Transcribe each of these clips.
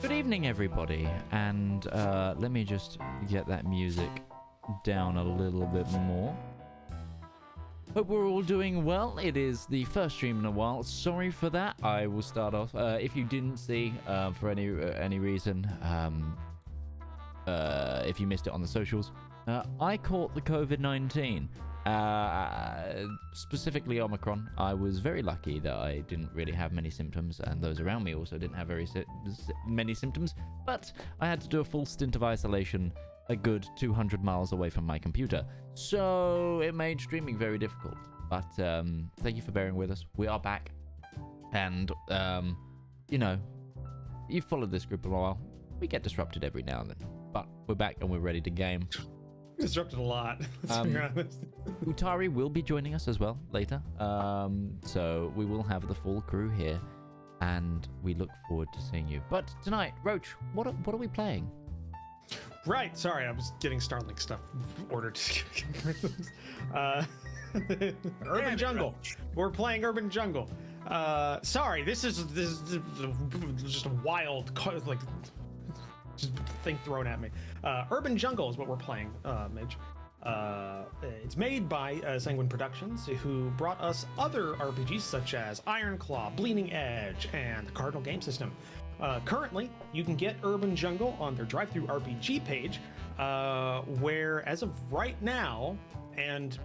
Good evening, everybody, and let me just get that music down a little bit more. Hope we're all doing well. It is the first stream in a while. Sorry for that. I will start off. If you didn't see, for any reason, if you missed it on the socials, I caught the COVID-19. Specifically Omicron. I was very lucky that I didn't really have many symptoms, and those around me also didn't have many symptoms, but I had to do a full stint of isolation a good 200 miles away from my computer, so it made streaming very difficult. But thank you for bearing with us. We are back, and you know, you've followed this group a while. We get disrupted every now and then, but we're back and we're ready to game. Disrupted a lot. Let's be honest. Utari will be joining us as well later, so we will have the full crew here, and we look forward to seeing you. But tonight, Roach, what are we playing? Right, sorry, I was getting Starlink stuff ordered. Urban Jungle. We're playing Urban Jungle. Sorry, this is just a wild, like, just thing thrown at me. Urban Jungle is what we're playing, Midge. It's made by Sanguine Productions, who brought us other RPGs such as Ironclaw, Bleeding Edge, and the Cardinal Game System. Currently, you can get Urban Jungle on their drive-thru RPG page, where as of right now, and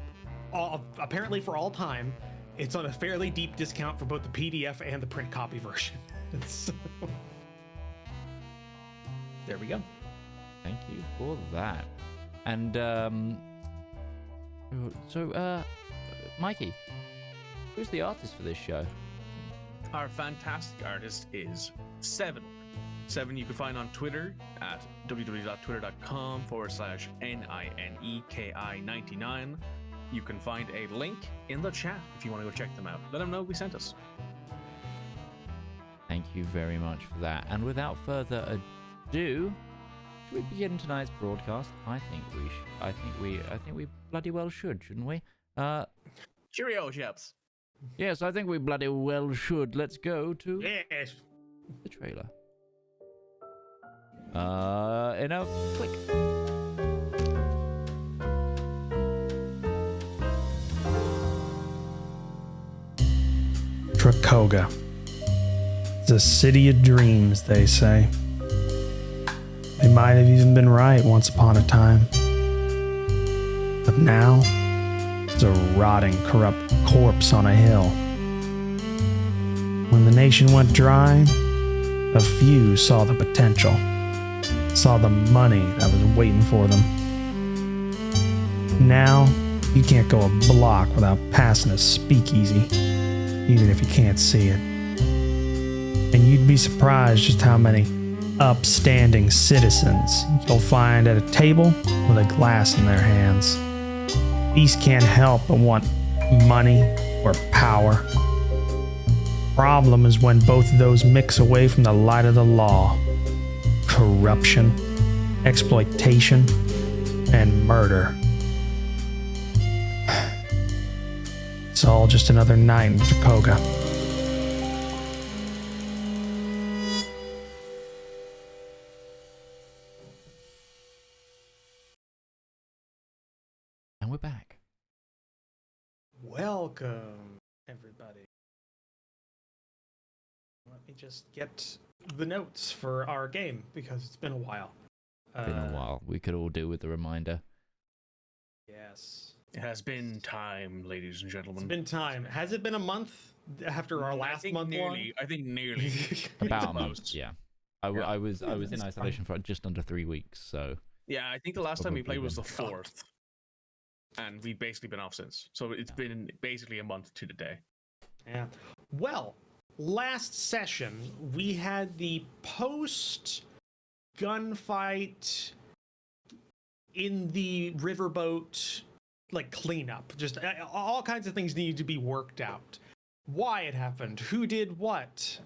apparently for all time, it's on a fairly deep discount for both the PDF and the print copy version. So, there we go. Thank you for that. And Mikey, who's the artist for this show? Our fantastic artist is Seven. Seven you can find on Twitter at www.twitter.com/NINEKI99. You can find a link in the chat if you want to go check them out. Let them know we sent us. Thank you very much for that. And without further ado, should we begin tonight's broadcast? I think we bloody well should, shouldn't we? Cheerio, chaps. Yes, I think we bloody well should. Let's go to the trailer. In a click. Tricogha. The city of dreams, they say. They might have even been right once upon a time. But now, it's a rotting, corrupt corpse on a hill. When the nation went dry, a few saw the potential, saw the money that was waiting for them. Now, you can't go a block without passing a speakeasy, even if you can't see it. And you'd be surprised just how many upstanding citizens you'll find at a table with a glass in their hands. These can't help but want money or power. Problem is when both of those mix away from the light of the law. Corruption, exploitation, and murder. It's all just another night in Tricogha. And we're back. Welcome, everybody. Let me just get the notes for our game, because it's been a while. Been a while. We could all do with the reminder. Yes. It has been time, ladies and gentlemen. It's been time. Has it been a month after our last month? Nearly. I think nearly. About a month, yeah. I was in isolation for just under 3 weeks, so... Yeah, I think the last time we played was the been 4th. And we've basically been off since. So it's been basically a month to the day. Yeah. Well, last session, we had the post-gunfight in the riverboat, like, cleanup. Just all kinds of things needed to be worked out. Why it happened, who did what,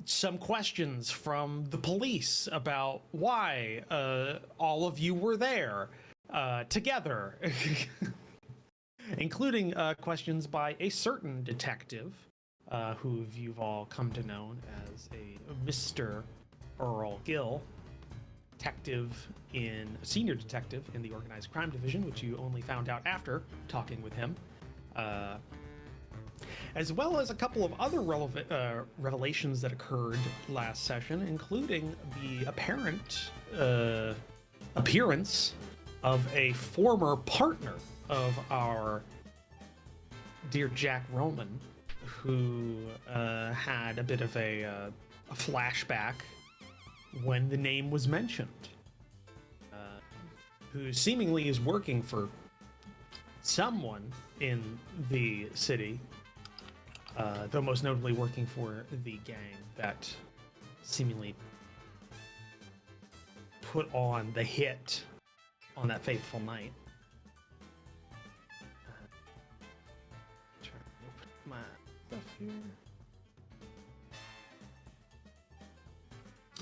some questions from the police about why all of you were there together, including questions by a certain detective who you've all come to know as a Mr. Earl Gill, senior detective in the Organized Crime Division, which you only found out after talking with him, as well as a couple of other revelations that occurred last session, including the apparent appearance of a former partner of our dear Jack Roman, who had a bit of a flashback when the name was mentioned, who seemingly is working for someone in the city, though most notably working for the gang that seemingly put on the hit on that fateful night. Trying to open my stuff here.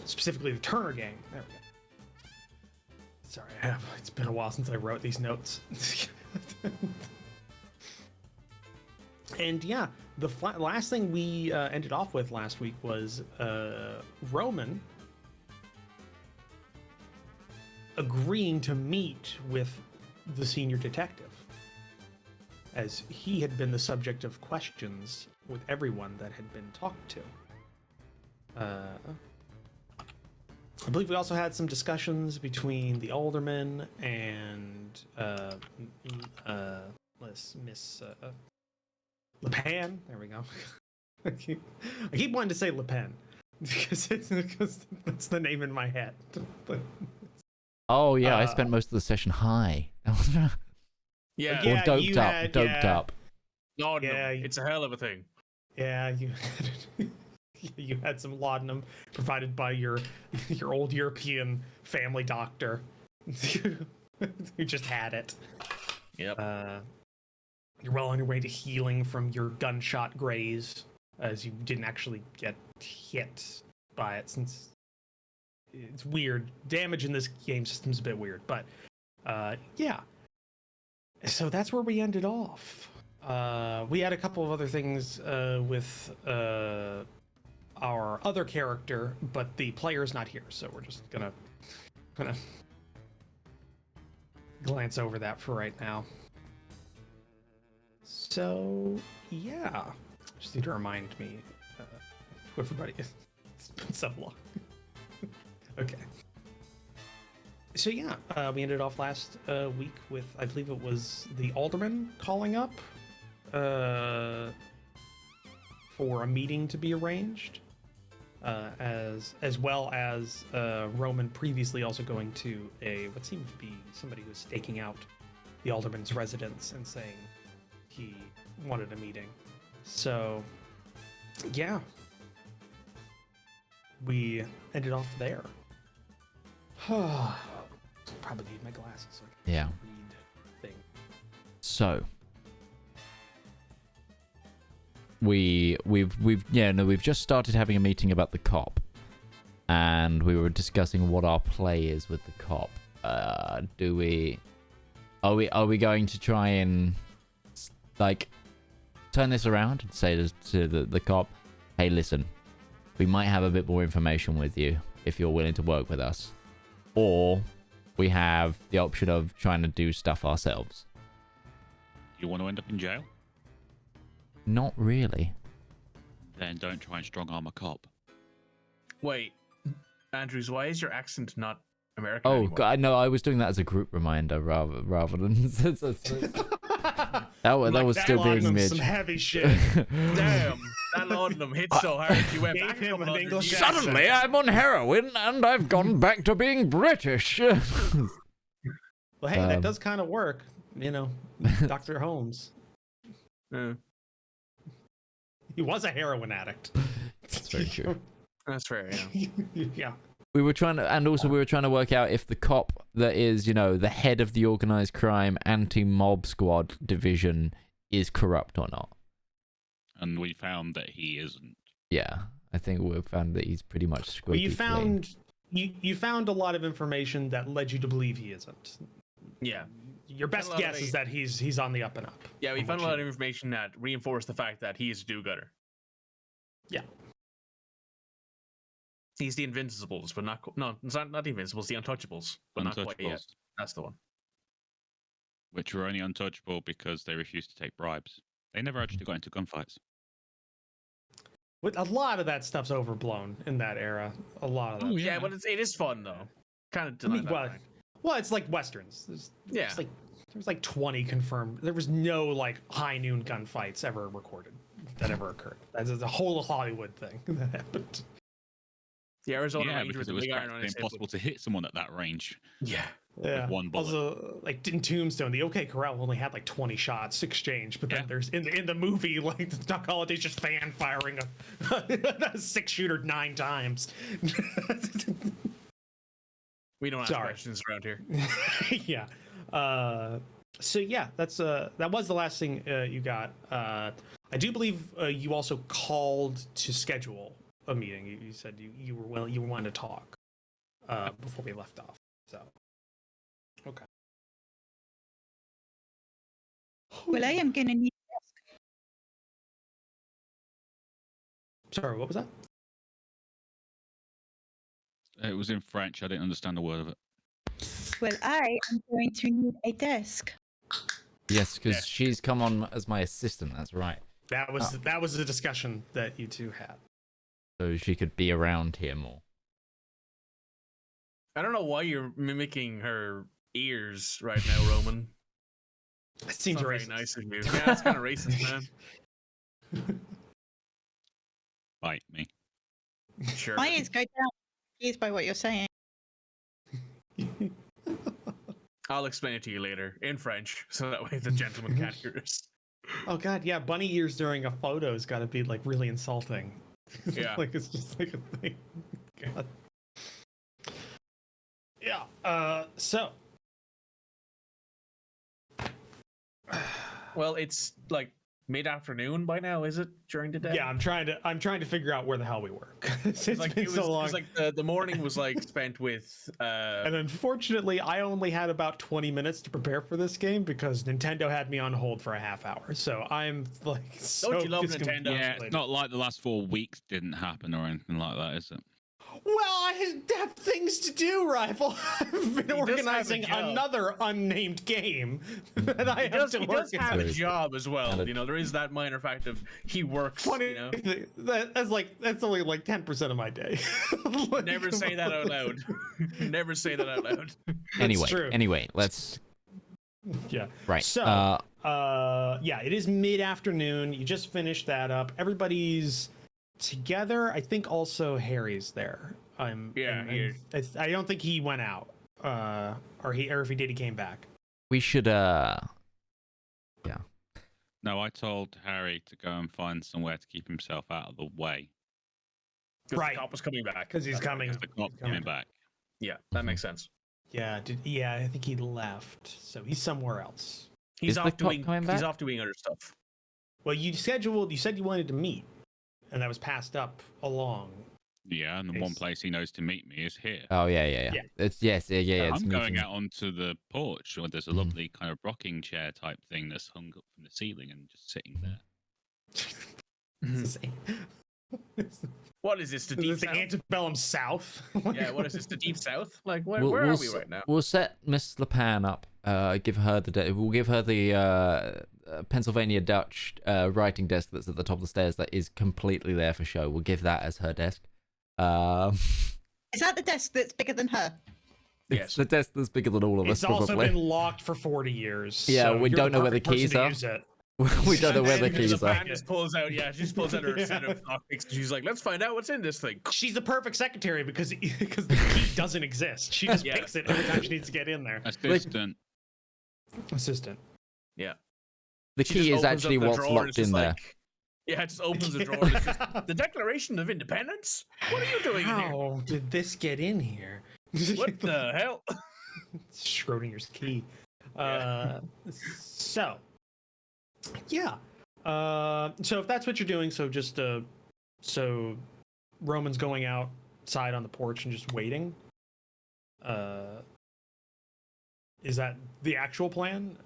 Specifically the Turner gang. There we go. Sorry, it's been a while since I wrote these notes. And yeah, the last thing we ended off with last week was Roman agreeing to meet with the senior detective, as he had been the subject of questions with everyone that had been talked to. I believe we also had some discussions between the Alderman and Miss La Pan. There we go. I keep wanting to say La Pan because that's the name in my head. Oh yeah, I spent most of the session high. Yeah. Or doped up. Laudanum. Yeah, It's a hell of a thing. Yeah, you had some laudanum provided by your old European family doctor who just had it. Yep. You're well on your way to healing from your gunshot graze, as you didn't actually get hit by it, since it's weird. Damage in this game system is a bit weird, but yeah. So that's where we ended off. We had a couple of other things with our other character, but the player's not here, so we're just gonna glance over that for right now. So yeah, just need to remind me who everybody is. It's been so long. Okay. So yeah, we ended off last week with, I believe it was the Alderman calling up for a meeting to be arranged, as well as Roman previously also going to what seemed to be somebody who was staking out the Alderman's residence and saying he wanted a meeting. So yeah, we ended off there. Probably need my glasses so I can read things. So we've just started having a meeting about the cop, and we were discussing what our play is with the cop. Are we going to try and like turn this around and say to the cop, hey, listen, we might have a bit more information with you if you're willing to work with us, or we have the option of trying to do stuff ourselves? You want to end up in jail? Not really. Then don't try and strong arm a cop. Wait, Andrews, why is your accent not American Oh, anymore? God, no, I was doing that as a group reminder rather than that was still being Midge. Some heavy shit. Damn, that laudanum hit so hard you went Gave back him an English accent. Suddenly, I'm on heroin and I've gone back to being British. Well, hey, that does kind of work, you know. Dr. Holmes. He was a heroin addict. That's very true. That's fair, yeah. Yeah. We were trying to work out if the cop that is, the head of the organized crime anti-mob squad division is corrupt or not. And we found that he isn't. Yeah, I think we found that he's pretty much squeaky Well, you found a lot of information that led you to believe he isn't. Yeah. Your best guess is that he's on the up and up. Yeah, we found a lot of information that reinforced the fact that he is a do-gooder. Yeah. He's the Invincibles, but no, it's not the Invincibles, the Untouchables, but not quite yet. Untouchables, That's the one. which were only untouchable because they refused to take bribes. They never actually got into gunfights. But a lot of that stuff's overblown in that era. A lot of that. Oh, Yeah, but it is fun though. Kind of I deny mean, that. well, fact. well, it's like westerns. Yeah. There's like 20 confirmed. There was no like high noon gunfights ever recorded that ever occurred. That's a whole Hollywood thing that happened. The Arizona Yeah, Ranger because with it the was big iron on practically his hip. impossible to hit someone at that range Yeah. Yeah. with one bullet. Also, like in Tombstone, the OK Corral only had like 20 shots exchanged, but then Yeah. there's in the movie like the Doc Holliday's just fan firing a 6-shooter 9 times. We don't ask Sorry. questions around here. Yeah. So yeah, that was the last thing you got. I do believe you also called to schedule a meeting. You said you were willing, you wanted to talk before we left off. So okay. Well, I am gonna need. Sorry, what was that? It was in French. I didn't understand a word of it. Well, I am going to need a desk. Yes, because she's come on as my assistant. That's right. That was the discussion that you two had. So she could be around here more. I don't know why you're mimicking her ears right now, Roman. It seems Not very racist. nice of you. Yeah, that's kind of racist, man. Bite me. Sure. My ears go down confused by what you're saying. I'll explain it to you later in French, so that way the gentleman can't hear us. Oh god, yeah, bunny ears during a photo's got to be like really insulting. Yeah. Like it's just like a thing. God. Yeah. So. Well, it's like mid-afternoon by now, is it? During the day? Yeah, I'm trying to figure out where the hell we were. it's Like been so long. It was like the morning was like spent with And unfortunately, I only had about 20 minutes to prepare for this game because Nintendo had me on hold for a half hour. So I'm like, so you love Nintendo? Yeah, it's not like the last 4 weeks didn't happen or anything like that, is it? Well, I have things to do, Rival. I've been organizing job. another unnamed game that I have to he work does have a Very job as well. valid. You know, there is that minor fact of he works. Funny, You know, that's only like 10% of my day. Like, never say that out loud. Never say that out loud. true. Anyway, let's. Yeah. Right. So, yeah, it is mid-afternoon. You just finished that up. Everybody's together. I think also Harry's there. Yeah, I don't think he went out. Or if he did, he came back. we should. No, I told Harry to go and find somewhere to keep himself out of the way. 'Cause Right. The cop was coming back. Because he's coming. Because the cop's he's coming. coming back. Yeah, that makes sense. Yeah. I think he left. So he's somewhere else. He's Is the off cop doing. coming He's back? off doing other stuff. Well, you said you wanted to meet, and that was passed up along. Yeah, and the one place he knows to meet me is here. Oh yeah. Yeah. It's yes, yeah. It's I'm going meeting. out onto the porch where there's a Mhm. lovely kind of rocking chair type thing that's hung up from the ceiling and just sitting there. What is this? The Is deep this the south? antebellum South? Yeah. What is this? The deep south? Like where We'll are we s- right now? We'll set Miss La Pan up. Give her we'll give her the Pennsylvania Dutch writing desk that's at the top of the stairs that is completely there for show. We'll give that as her desk. Is that the desk that's bigger than her? Yes. It's the desk that's bigger than all of It's us, also probably. been locked for 40 years. Yeah, so we you're don't know where the perfect person keys to are. use it. We don't know where the And then keys are. Pan just pulls out. Yeah, she just pulls out her set of lockpicks. And she's like, "Let's find out what's in this thing." She's the perfect secretary because the key doesn't exist. She just Yeah. picks it every time she needs to get in there. Assistant. Assistant. Yeah. The She key just is opens up actually the what's drawer and locked it's in just there. like- yeah, it just opens the drawer. And it's just, the Declaration of Independence. What are you doing in here? How did this get in here? What the hell? Schrodinger's key. Yeah. So, yeah. So if that's what you're doing, so Roman's going outside on the porch and just waiting. Is that the actual plan?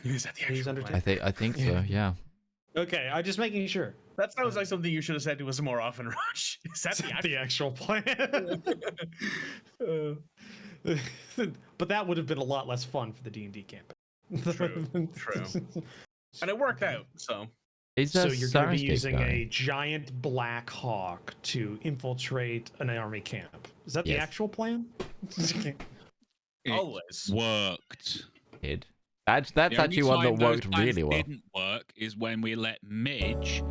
Is that the He's actual under- plan? I think so. Yeah. Okay, I'm just making sure. That sounds like something you should have said to us more often, Rush. Is that the actual plan? But that would have been a lot less fun for the D&D campaign. True. And it worked out, so. So you're going to be using a giant black hawk to infiltrate an army camp. Is that the actual plan? Always worked. That's actually one that worked really well. Didn't work is when we let Midge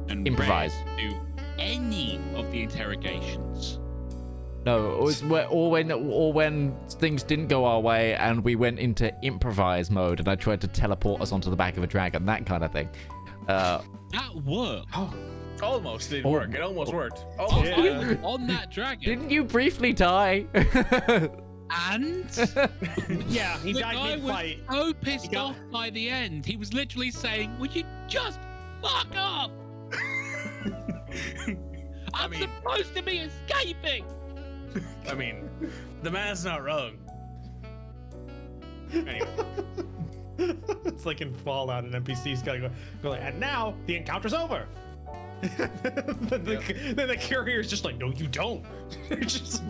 and improvise Red do any of the interrogations. No, it was when things didn't go our way and we went into improvise mode and I tried to teleport us onto the back of a dragon, that kind of thing. That worked. Almost did work. It almost worked. On that dragon. Didn't you briefly die? And yeah, he died mid-fight. He was so pissed off by the end. He was literally saying, "Would you just fuck up? I'm supposed to be escaping." I mean, the man's not wrong. Anyway. It's like in Fallout, an NPC's gotta go like, and now the encounter's over. then the courier's just like, no, you don't. Just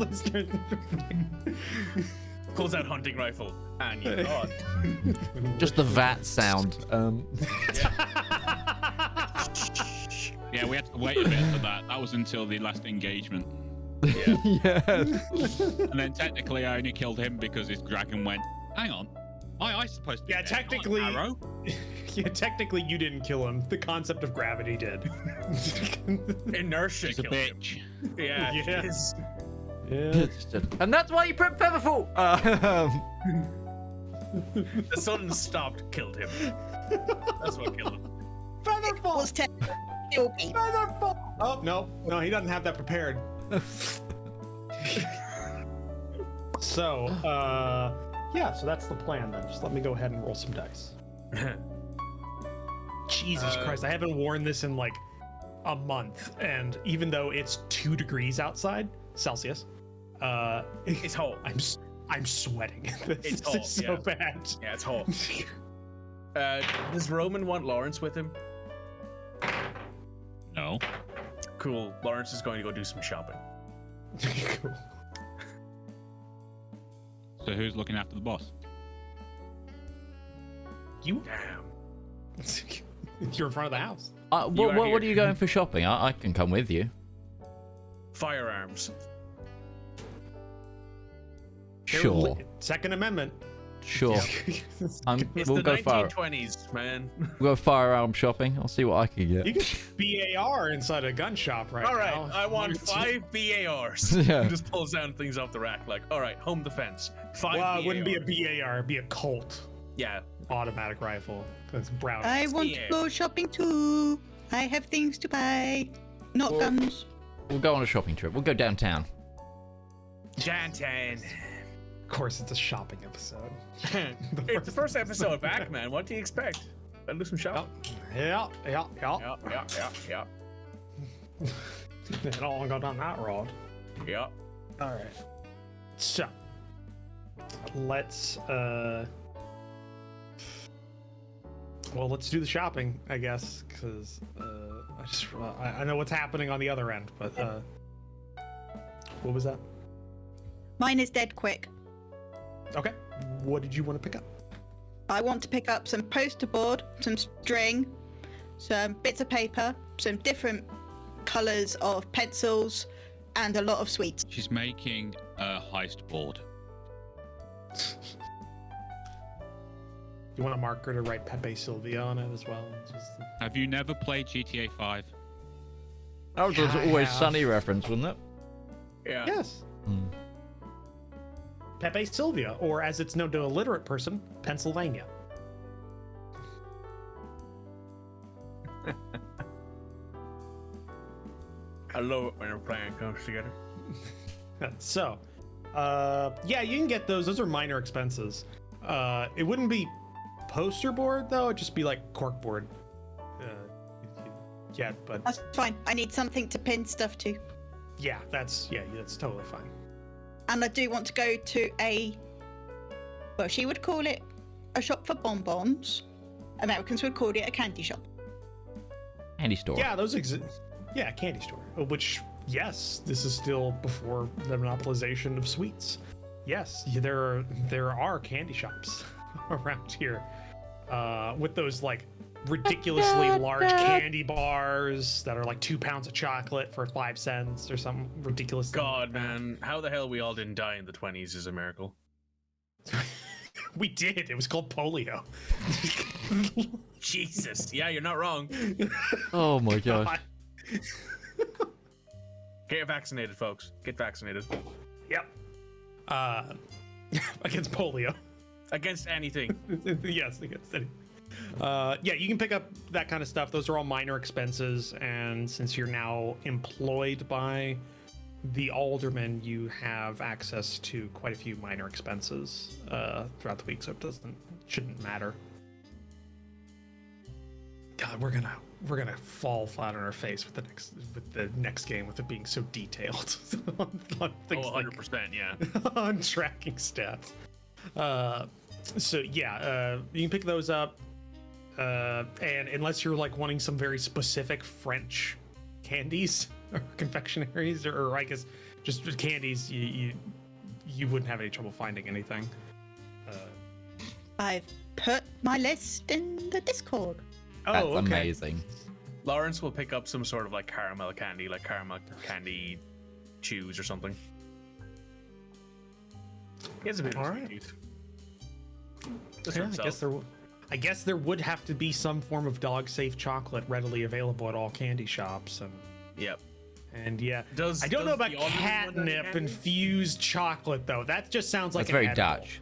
pulls out hunting rifle, and you thought. Just the VAT sound. Yeah, we had to wait a bit for that. That was until the last engagement. Yeah. And then technically, I only killed him because his dragon went. Hang on. I supposed to be dead, technically. not an arrow. Yeah, technically you didn't kill him. The concept of gravity did. Inertia He's a killed bitch. him. Yeah. Yeah. And that's why you put Featherfall. The sun stopped, killed him. That's what killed him. Featherfall. Was Featherfall. Oh no, he doesn't have that prepared. So, yeah, so that's the plan then. Just let me go ahead and roll some dice. Jesus Christ, I haven't worn this in like a month, and even though it's 2 degrees outside Celsius, it's hot. I'm sweating. This hot, is so bad. Yeah, it's hot. Does Roman want Larence with him? No. Cool. Larence is going to go do some shopping. Cool. So who's looking after the boss? You? Damn. You're in front of the house. What are you going for shopping? I can come with you. Firearms. Sure. Second Amendment. Sure. It's we'll the go 1920s, man. We'll go firearm shopping. I'll see what I can get. You can BAR inside a gun shop right now. All right, I want 5 BARs. Yeah. Just pulls down things off the rack. Like, all right, home defense. 5 Well, BAR. it wouldn't be a BAR, it'd be a Colt Yeah. automatic rifle. That's brown. I want to go shopping too. I have things to buy. Not guns. We'll go on a shopping trip. We'll go downtown. Downtown. Of course, it's a shopping episode. It's the first episode of Back, man. What do you expect? I'll do some shopping. Yeah. Yeah. It all go down that road. Yeah. All right. So, let's let's do the shopping, I guess, because I know what's happening on the other end, but what was that? Mine is dead quick. Okay. What did you want to pick up? I want to pick up some poster board, some string, some bits of paper, some different colours of pencils, and a lot of sweets. She's making a heist board. You want a marker to write Pepe Sylvia on it as well? Have you never played GTA 5? That was always Sunny reference, wasn't it? Yeah. Yes. Pepe Sylvia, or as it's known to a literate person, Pennsylvania. I love it when a plan comes together. So, yeah, you can get those. Those are minor expenses. It wouldn't be poster board though. It'd just be like cork board. Yeah, but That's fine. I need something to pin stuff to. yeah, that's totally fine. And I do want to go to well, she would call it a shop for bonbons. Americans would call it a candy shop. Candy store. Yeah, those exist. Yeah, candy store. Which, yes, this is still before the monopolization of sweets. Yes, there are candy shops around here, with those like ridiculously large candy bars that are like 2 pounds of chocolate for 5 cents or something ridiculous. God, man, how the hell we all didn't die in the 20s is a miracle. We did. It was called polio. Jesus, yeah, you're not wrong. Oh my gosh. Get vaccinated, folks. Get vaccinated. Yep. Against polio. Against anything. Yes, against anything. Yeah, you can pick up that kind of stuff. Those are all minor expenses, and since you're now employed by the Alderman, you have access to quite a few minor expenses throughout the week, so it shouldn't matter. God, we're gonna fall flat on our face with the next game with it being so detailed on things 100%, yeah. on tracking stats. So yeah, you can pick those up, and unless you're like wanting some very specific French candies or confectionaries, or I guess just candies, you wouldn't have any trouble finding anything. I've put my list in the Discord. That's Oh, okay. amazing. Larence will pick up some sort of like caramel candy chews or something. He has a bit of a Alright. sweet tooth. Just for Yeah, himself. I guess there would have to be some form of dog-safe chocolate readily available at all candy shops, Yep. and yeah. Does I don't know about the Alderman want that catnip candy? infused chocolate though. That just sounds like That's very an edible. Dutch.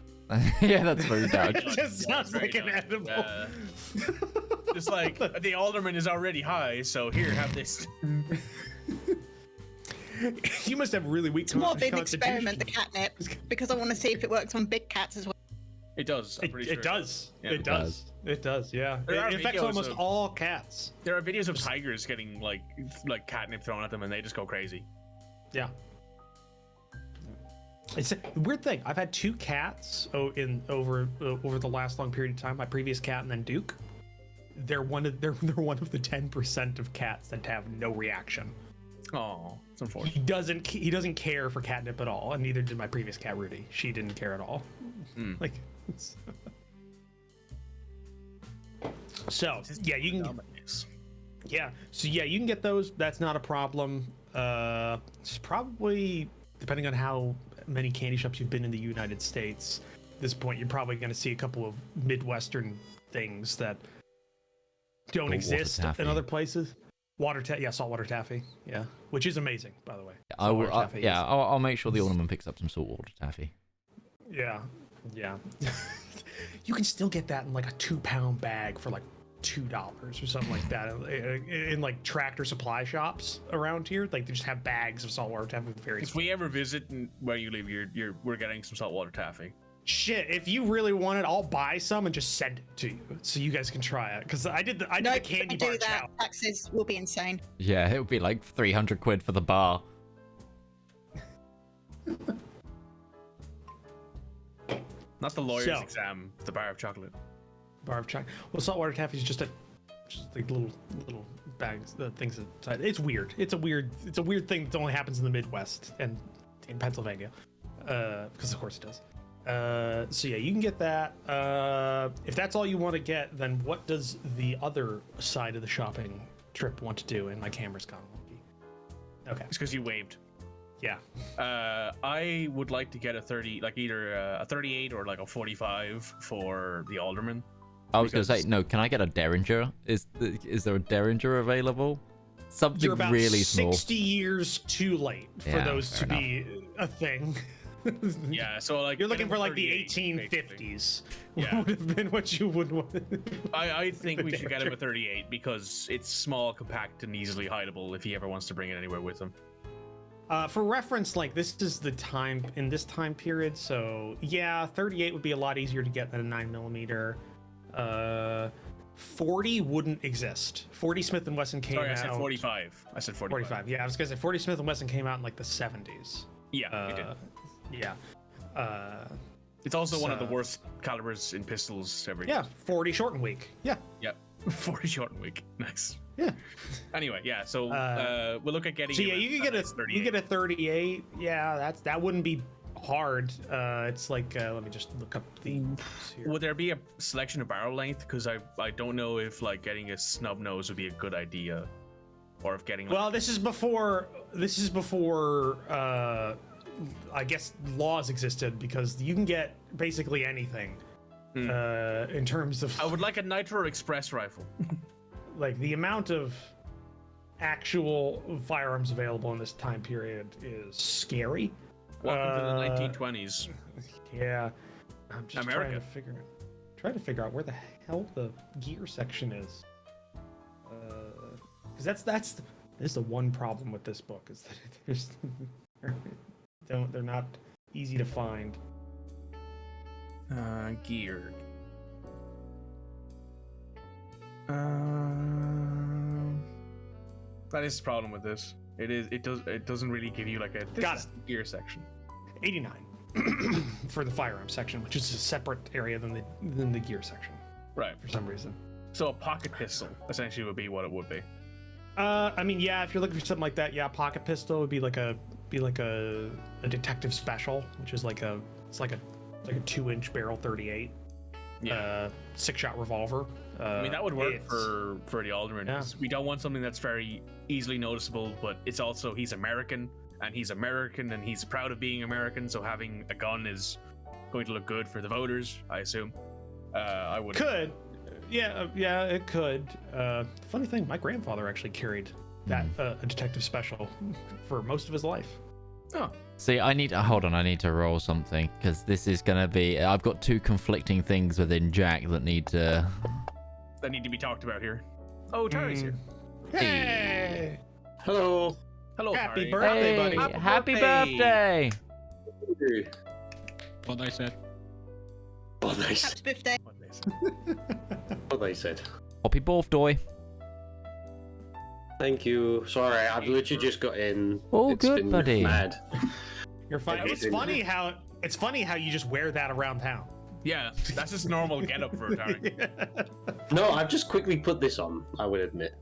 Yeah, that's very Dutch. It just sounds Very like an Dutch. edible. Just like the Alderman is already high, so here, have this. You must have really weak It's more of an constitution. experiment, the catnip, because I want to see if it works on big cats as well. It does. I'm pretty sure It does. Yeah. It does. It does. Yeah. There are It affects videos almost of- all cats. There are videos of tigers getting like catnip thrown at them, and they just go crazy. Yeah. It's a weird thing. I've had 2 cats over the last long period of time. My previous cat and then Duke. They're one of the 10% of cats that have no reaction. Oh, it's unfortunate. He doesn't care for catnip at all, and neither did my previous cat Rudy. She didn't care at all. Like, so yeah, you can. Yeah, so yeah, you can get those. That's not a problem. It's probably, depending on how many candy shops you've been in the United States, at this point you're probably going to see a couple of Midwestern things that don't Water exist taffy. in other places. Saltwater taffy. Yeah, which is amazing, by the way. I will. Saltwater taffy is- I'll make sure the Alderman picks up some saltwater taffy. Yeah. You can still get that in like a 2-pound bag for like $2 or something like that in like Tractor Supply shops around here. Like they just have bags of saltwater taffy with very. If we ever visit where you live, we're getting some saltwater taffy. Shit, if you really want it, I'll buy some and just send it to you so you guys can try it. Because I did the candy bar do that. challenge. Taxes will be insane. Yeah, it would be like 300 quid for the bar. Not the lawyer's So- exam, the bar of chocolate. Bar of chocolate. Well, saltwater taffy is just like little bags, the things inside. It's weird. It's a weird thing that only happens in the Midwest and in Pennsylvania, because of course it does. So yeah, you can get that. If that's all you want to get, then what does the other side of the shopping trip want to do? And my camera's gone wonky. Okay. It's because you waved. Yeah. I would like to get a 30, like either a 38 or like a 45 for the Alderman. I was going to say, Because- no, can I get a Derringer? Is there a Derringer available? Something You're about really small. 60 years too late for Yeah, those to fair be a thing. Yeah, so like You're looking get for him a like the 38, basically. 1850s. Yeah. Would have been what you would want. I think The we should get him Derringer. a 38 because it's small, compact, and easily hideable if he ever wants to bring it anywhere with him. For reference, like this is the time in this time period, so yeah, 38 would be a lot easier to get than a 9mm. 40 wouldn't exist. 40 Smith & Wesson came Sorry, I out. said 45. I said 45. 45. Yeah, I was gonna say 40 Smith & Wesson came out in like the 70s. Yeah, it did. Yeah. It's also one of the so- worst calibers in pistols ever. Yeah, 40 short and weak. Yeah. Yep. 40 short week. Nice. Yeah. Anyway, yeah. So we'll look at getting. So yeah, you get a 38. Yeah, that wouldn't be hard. It's like let me just look up the. Would there be a selection of barrel length? Because I don't know if like getting a snub nose would be a good idea, or if getting. Well, this is before. I guess laws existed, because you can get basically anything in terms of. I would like a Nitro Express rifle. Like the amount of actual firearms available in this time period is scary. Welcome to the 1920s. Yeah, I'm just America. trying to figure out where the hell the gear section is. Because that's the one problem with this book, is that they're not easy to find. Gear. That is the problem with this. It doesn't really give you like a gear section. 89 for the firearm section, which is a separate area than the gear section. Right. For some reason. So a pocket pistol essentially would be what it would be. I mean, yeah, if you're looking for something like that, yeah, pocket pistol would be like a detective special, which is like a 2-inch barrel 38. Yeah. 6-shot revolver. I mean, that would work for the Alderman. Yeah. We don't want something that's very easily noticeable, but it's also he's American and he's proud of being American. So having a gun is going to look good for the voters, I assume. I would. Could. Yeah, it could. Funny thing, my grandfather actually carried that a detective special for most of his life. Oh. See, I need to roll something, because this is gonna be. I've got two conflicting things within Jaack that need to be talked about here. Oh, Tari's here. Hey! Hello. Hello, Happy Tari. birthday, buddy! Happy birthday! What they said. What they Happy said. birthday. What they said. What they said. Happy birthday! Thank you. Sorry, I've literally just got in. Oh, It's good, been buddy. Mad. You're fine. It's funny how you just wear that around town. Yeah, that's just normal get up for a Tari. No, I've just quickly put this on, I would admit.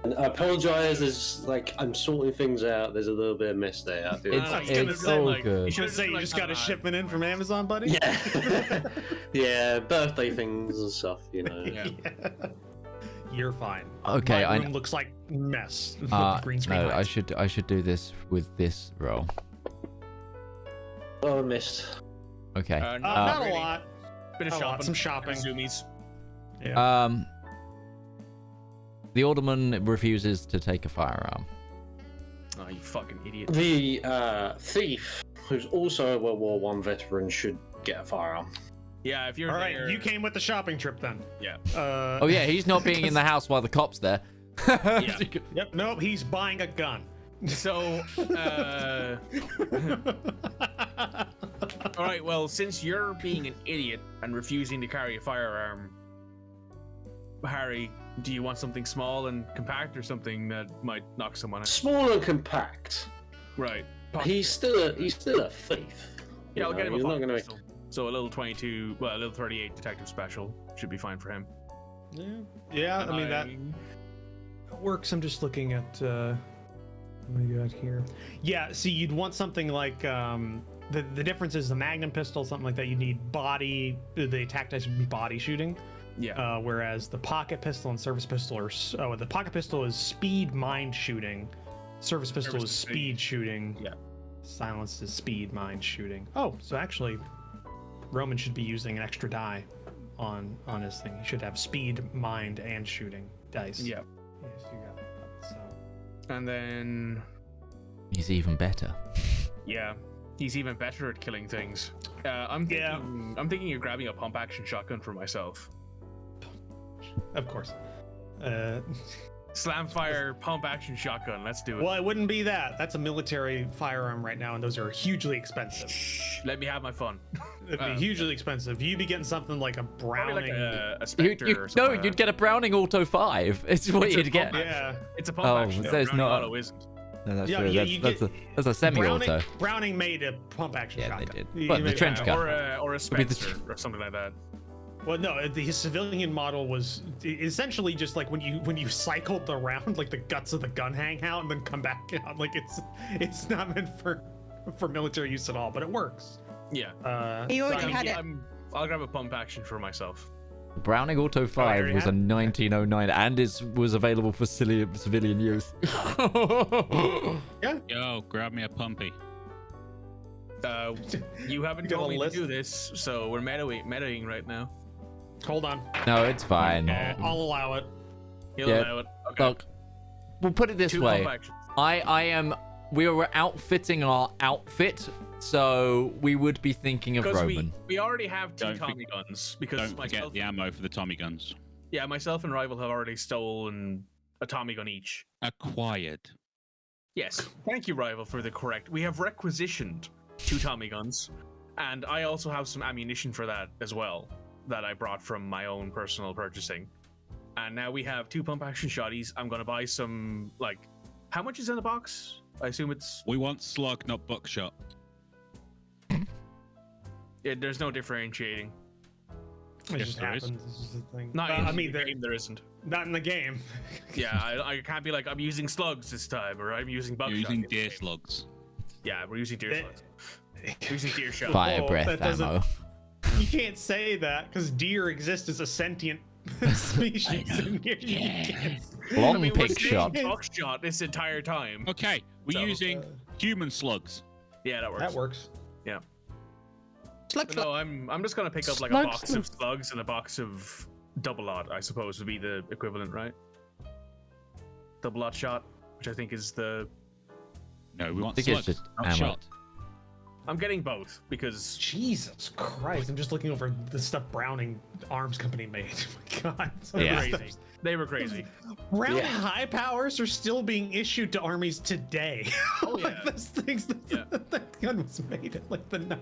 And I apologise, there's like, I'm sorting things out, there's a little bit of mess there. I do It's all good. You should say you just got a shipment in from Amazon, buddy. Yeah. Yeah, birthday things and stuff, you know. Yeah. You're fine. Okay, My room looks like mess. With green screen no, lights. I should do this with this roll. Oh, I missed. Okay. Not really. a lot. Bit of Not a lot, shopping. some shopping. Zoomies. Yeah. The Alderman refuses to take a firearm. Oh, you fucking idiot. The thief, who's also a World War I veteran, should get a firearm. Yeah, if you're All right, there... you came with the shopping trip then. Yeah. Oh yeah, he's not being in the house while the cop's there. Yeah. Yep. Nope. He's buying a gun. So, all right, well, since you're being an idiot and refusing to carry a firearm, Harry, do you want something small and compact or something that might knock someone out? Small and compact. Right. He's still a thief. Yeah, I'll get him a He's not pocket gonna pistol. So a little 22, well, a little 38 detective special should be fine for him. Yeah. I mean that works. I'm just looking at what we got here. Yeah. See, you'd want something like the difference is the Magnum pistol, something like that. You need body. The attack dice would be body shooting. Yeah. Whereas the pocket pistol and service pistol are the pocket pistol is speed mind shooting. Service pistol is speed shooting. Yeah. Silence is speed mind shooting. Oh, so actually, Roman should be using an extra die on his thing. He should have speed, mind, and shooting dice. Yeah. Yes, you got that. So. And then, He's even better. yeah, he's even better at killing things. I'm thinking of grabbing a pump action shotgun for myself. Of course. Slam fire pump action shotgun. Let's do it. Well, it wouldn't be that. That's a military firearm right now, and those are hugely expensive. Shh, let me have my fun. It'd be hugely expensive. You'd be getting something like a Browning. Probably like a Spectre or something. No, you'd get a Browning Auto 5. It's what you'd get. Yeah. It's a pump Oh, action. so though. it's Browning not- Auto isn't. No, that's Yeah, true. yeah, you That's a semi-auto. Browning made a pump action Yeah, shotgun. they did. You But the made- trench gun. Or a It'd be the Spencer or something like that. Well, no, his civilian model was essentially just like when you cycled around, like the guts of the gun hang out and then come back out. Like it's not meant for military use at all, but it works. Yeah. He already So had it. I'll grab a pump action for myself. Browning Auto 5 already was a had it? 1909 and was available for civilian use. Yo, grab me a pumpy. You haven't Got a told me to list? do this, so we're metaing right now. Hold on, No, it's fine. I'll allow it. You'll Yeah. allow it. Okay. Look, we'll put it this 2 way. pump actions. We were outfitting our outfit, so we would be thinking of Because Roman. we already have 2 Don't Tommy guns. Because Don't forget myself, the ammo for the Tommy guns. yeah, myself and Rival have already stolen a Tommy gun each. Acquired. Yes, thank you, Rival, for the correct. We have requisitioned 2 Tommy guns, and I also have some ammunition for that as well that I brought from my own personal purchasing. And now we have 2 pump action shotties. I'm gonna buy some, like, how much is in the box? I assume it's. We want slug, not buckshot. Yeah, there's no differentiating. It Yes, just there is. happens. This is the thing. Not I in mean, the game, there isn't. not in the game. Yeah, I can't be like, I'm using slugs this time, or I'm using buckshot. You're using It's the deer same. slugs. Yeah, we're using deer That- slugs. We're using deer shot. Fire Whoa, breath that doesn't- ammo. You can't say that because deer exist as a sentient species. And you can't- Long I mean, pig we're shot. saying buckshot this entire time. Okay, we're So, using human slugs. Yeah, that works. That works. Slug, No, I'm just gonna pick up like a Slugs. box of slugs and a box of double odd, I suppose would be the equivalent, right? Double odd shot, which I think is the. No, we want I think it's slugs, just not ammo. shot. I'm getting both because Jesus Christ! I'm just looking over the stuff Browning Arms Company made. Oh my God, some they of were the crazy. stuff- They were crazy. Browning Yeah. high powers are still being issued to armies today. Oh, Like, yeah. those things. Yeah. That gun was made at like the.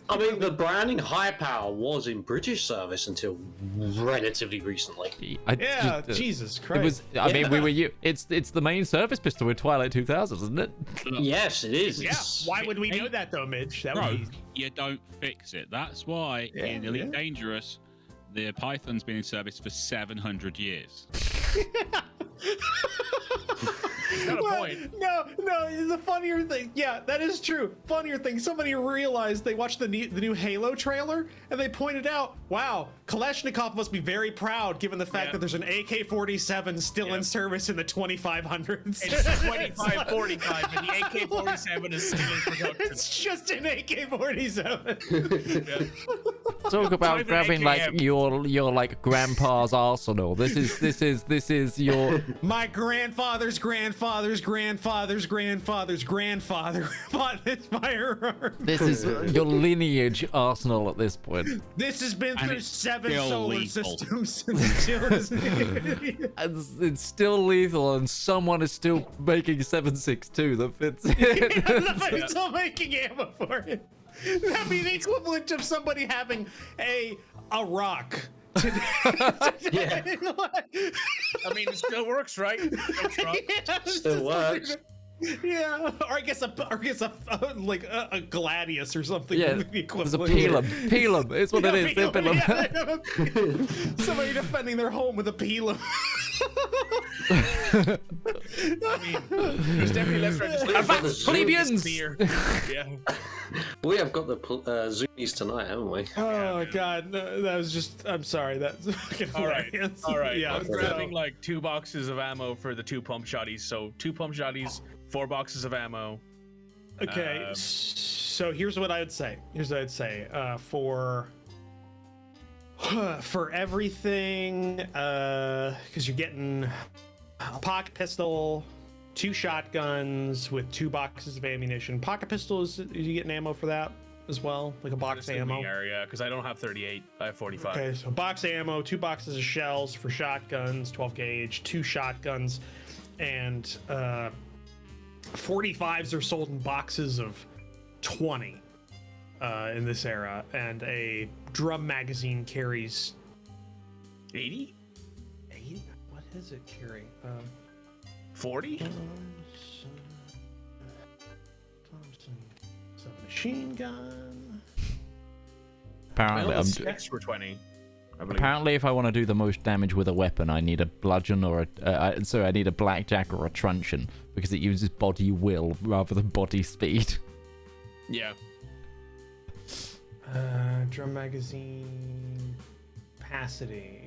I mean, the Browning High Power was in British service until relatively recently. Yeah, Just, Jesus it Christ. was. I mean, we were. It's the main service pistol with Twilight 2000, isn't it? Yes, it is. Yeah. It's- Why would we know that though, Midge? That would Bro, be. you don't fix it. That's why Yeah, in Elite yeah. Dangerous, the Python's been in service for 700 years. Got a Well, point. No, the funnier thing, yeah, that is true. Funnier thing, somebody realized they watched the new Halo trailer and they pointed out, wow, Kalashnikov must be very proud given the fact Yeah. that there's an AK-47 still Yeah. in service in the 2500s. It's 25, 45, and the AK-47 is still in production. It's just an AK-47. Yeah. Talk about even grabbing AKM. like your like grandpa's arsenal. This is your. My grandfather's grandfather's grandfather's grandfather's grandfather bought this firearm. This is your lineage arsenal at this point. This has been And through it's 7 still solar lethal. systems and still is. It's still lethal, and someone is still making 7.62 that fits in. Somebody's still making ammo for it. That'd be the equivalent of somebody having a rock. Today. Yeah. I mean, it still works, right? No truck. Yeah, Still works. Yeah, or I guess a like a gladius or something. Yeah, would be the there's a equivalent. Pelham. It's what it is. Yeah, Pelham. yeah. Somebody defending their home with a Pelham. I mean, there's definitely less registration. Advanced plebeians! Clear. Yeah. We have got the zoomies tonight, haven't we? Oh God, no, that was just. I'm sorry. That's fucking All right. hilarious. All right. Yeah. I'm so- grabbing like 2 boxes of ammo for the 2 pump shotties. So 2 pump shotties, 4 boxes of ammo. Okay, so here's what I would say. For everything, because you're getting a pocket pistol, 2 shotguns with 2 boxes of ammunition. Pocket pistols, you getting ammo for that as well, like a box of ammo. Area, because I don't have 38. I have 45. Okay, so box of ammo, 2 boxes of shells for shotguns, 12 gauge, 2 shotguns, and 45s are sold in boxes of 20 in this era, and a drum magazine carries 80? 80. What does it carry? 40? Machine gun. I Apparently, know I'm. the specs were 20. I believe. Apparently, if I want to do the most damage with a weapon, I need a bludgeon or I need a blackjack or a truncheon because it uses body will rather than body speed. Yeah. Drum magazine capacity.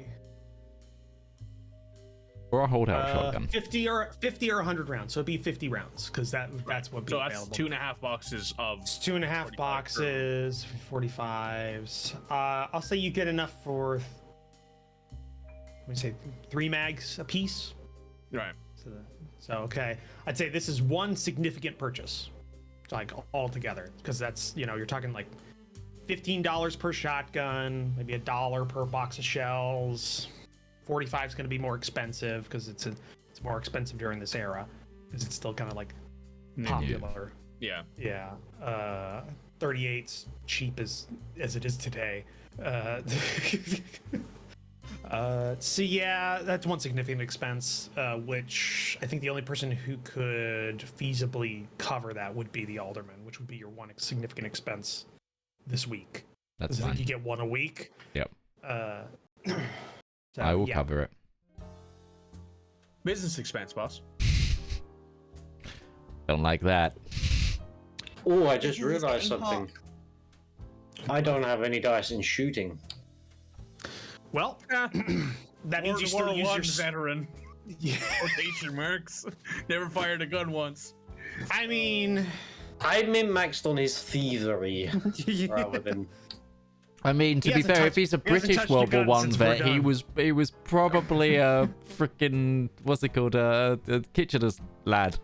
Or a hold out shotgun. 50 or 100 rounds. So it'd be 50 rounds because that's what. So that's 2.5 boxes of. It's 2.5 boxes, 45s. I'll say you get enough for. Let me say 3 mags a piece. Right. So okay, I'd say this is one significant purchase, like all together, because that's you're talking like $15 per shotgun, maybe $1 per box of shells. 45 is going to be more expensive because it's more expensive during this era because it's still kind of like popular. Yeah. Yeah. 38's cheap as it is today. So yeah, that's one significant expense, which I think the only person who could feasibly cover that would be the Alderman, which would be your one significant expense this week. That's I fine. think you get one a week. Yep. So, I will yeah. cover it. Business expense, boss. Don't like that. Oh, I just This is realised getting something. I don't have any dice in shooting. Well, that means you still use your. veteran. Yeah. Quotation marks. Never fired a gun once. I mean, I min-maxed on his thievery rather than. I mean, to He be hasn't fair, touched- if he's a he hasn't British touched a World War gun One since we're vet, he done. was probably a freaking what's it called, a Kitchener's lad.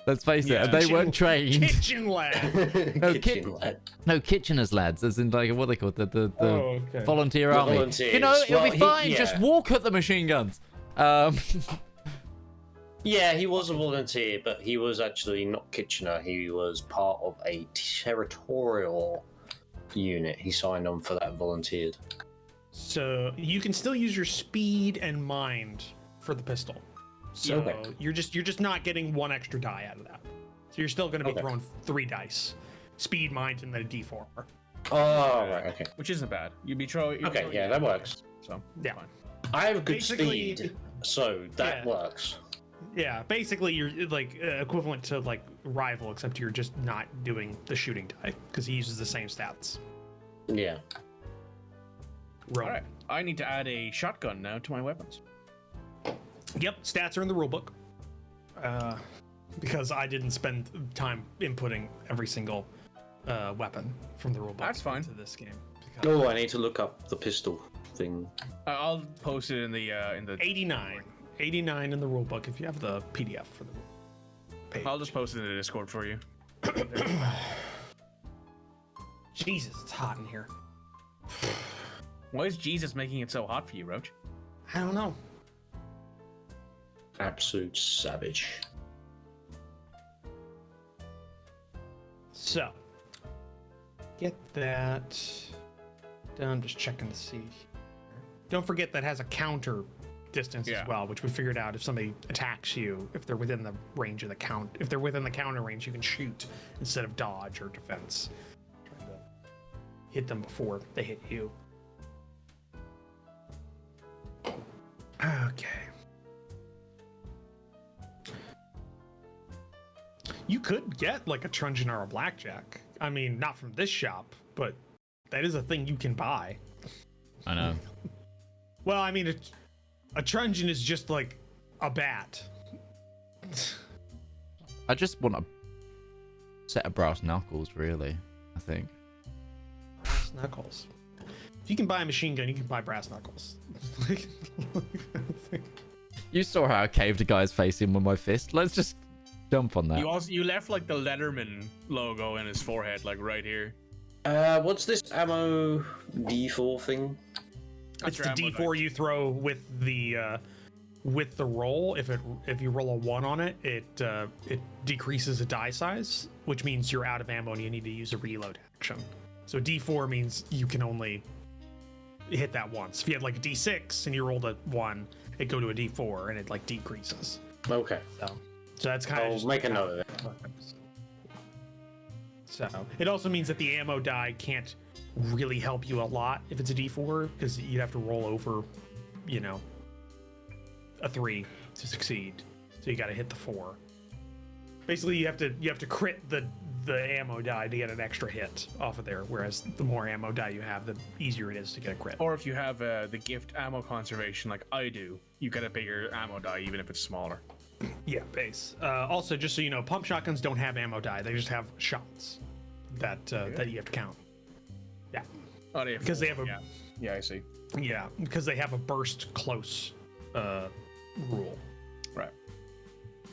Let's face it, and they weren't trained. kitchen lad. No, Kitchen lad. No, Kitchener's lads, as in like what they call the Oh, okay. volunteer The army. volunteers. You know, it'll Well, be fine. yeah. Just walk at the machine guns. Yeah, he was a volunteer, but he was actually not Kitchener. He was part of a territorial unit. He signed on for that, volunteered. So you can still use your speed and mind for the pistol. So Okay. you're just not getting one extra die out of that. So you're still going to be Okay. throwing 3 dice, speed, mind, and then a D4. Oh, right, okay. Which isn't bad. You'd be throwing. Okay, yeah, that works. So Yeah. fine. I have good Basically- speed, so that Yeah. works. Yeah, basically you're like equivalent to like Rival, except you're just not doing the shooting die because he uses the same stats. Yeah. Rogue. All right. I need to add a shotgun now to my weapons. Yep, stats are in the rulebook. Because I didn't spend time inputting every single weapon from the rulebook. That's fine. To this game. Because Oh, I need to look up the pistol thing. I'll post it in the 89 in the rulebook if you have the PDF for the page. I'll just post it in the Discord for you. Jesus, it's hot in here. Why is Jesus making it so hot for you, Roach? I don't know. Absolute savage. So, get that done. I'm just checking to see. Don't forget that has a counter distance Yeah. as well, which we figured out if somebody attacks you, if they're within the range of the count. If they're within the counter range, you can shoot instead of dodge or defense. Trying to hit them before they hit you. Okay. You could get like a truncheon or a blackjack. I mean, not from this shop, but that is a thing you can buy. I know. Well, I mean, a truncheon is just like a bat. I just want a set of brass knuckles, really. I think. Brass knuckles. If you can buy a machine gun, you can buy brass knuckles. You saw how I caved a guy's face in with my fist. Let's just jump on that. You left like the Letterman logo in his forehead, like right here. What's this ammo D4 thing? It's the That's your ammo D4 you throw with the roll. If you roll a 1 on it, it decreases the die size, which means you're out of ammo and you need to use a reload action. So D4 means you can only hit that once. If you had like a D6 and you rolled a 1, it go to a D4 and it like decreases. Okay. So that's kind of I'll just make a note of it. So it also means that the ammo die can't really help you a lot if it's a D4, because you'd have to roll over, you know, a 3 to succeed. So you got to hit the 4. Basically, you have to crit the ammo die to get an extra hit off of there. Whereas the more ammo die you have, the easier it is to get a crit. Or if you have the gift ammo conservation like I do, you get a bigger ammo die even if it's smaller. Yeah, base. Also, just so you know, pump shotguns don't have ammo die. They just have shots that that you have to count. Yeah. Oh, they have Because they have a yeah, I see. yeah, because they have a burst close rule. Right.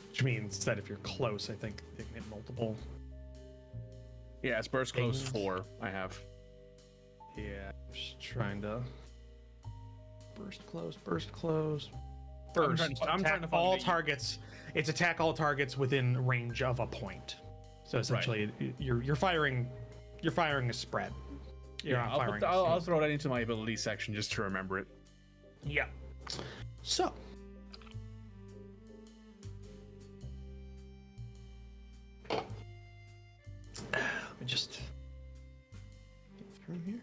Which means that if you're close, I think they can hit multiple. Yeah, it's burst close Things. 4. I have. Yeah, just trying to burst close. I'm trying to attack find all the- targets. It's attack all targets within range of a point. So essentially, you're firing a spread. You're not firing. I'll throw that into my ability section just to remember it. Yeah. So. Let me just get through here.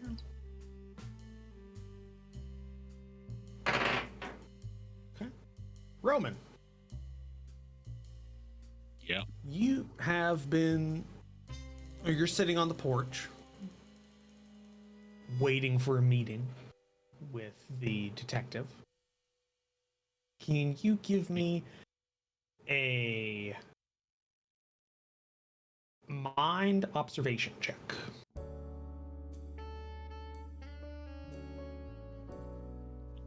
Okay. Roman, Yeah. you have been, or you're sitting on the porch waiting for a meeting with the detective. Can you give me a mind observation check?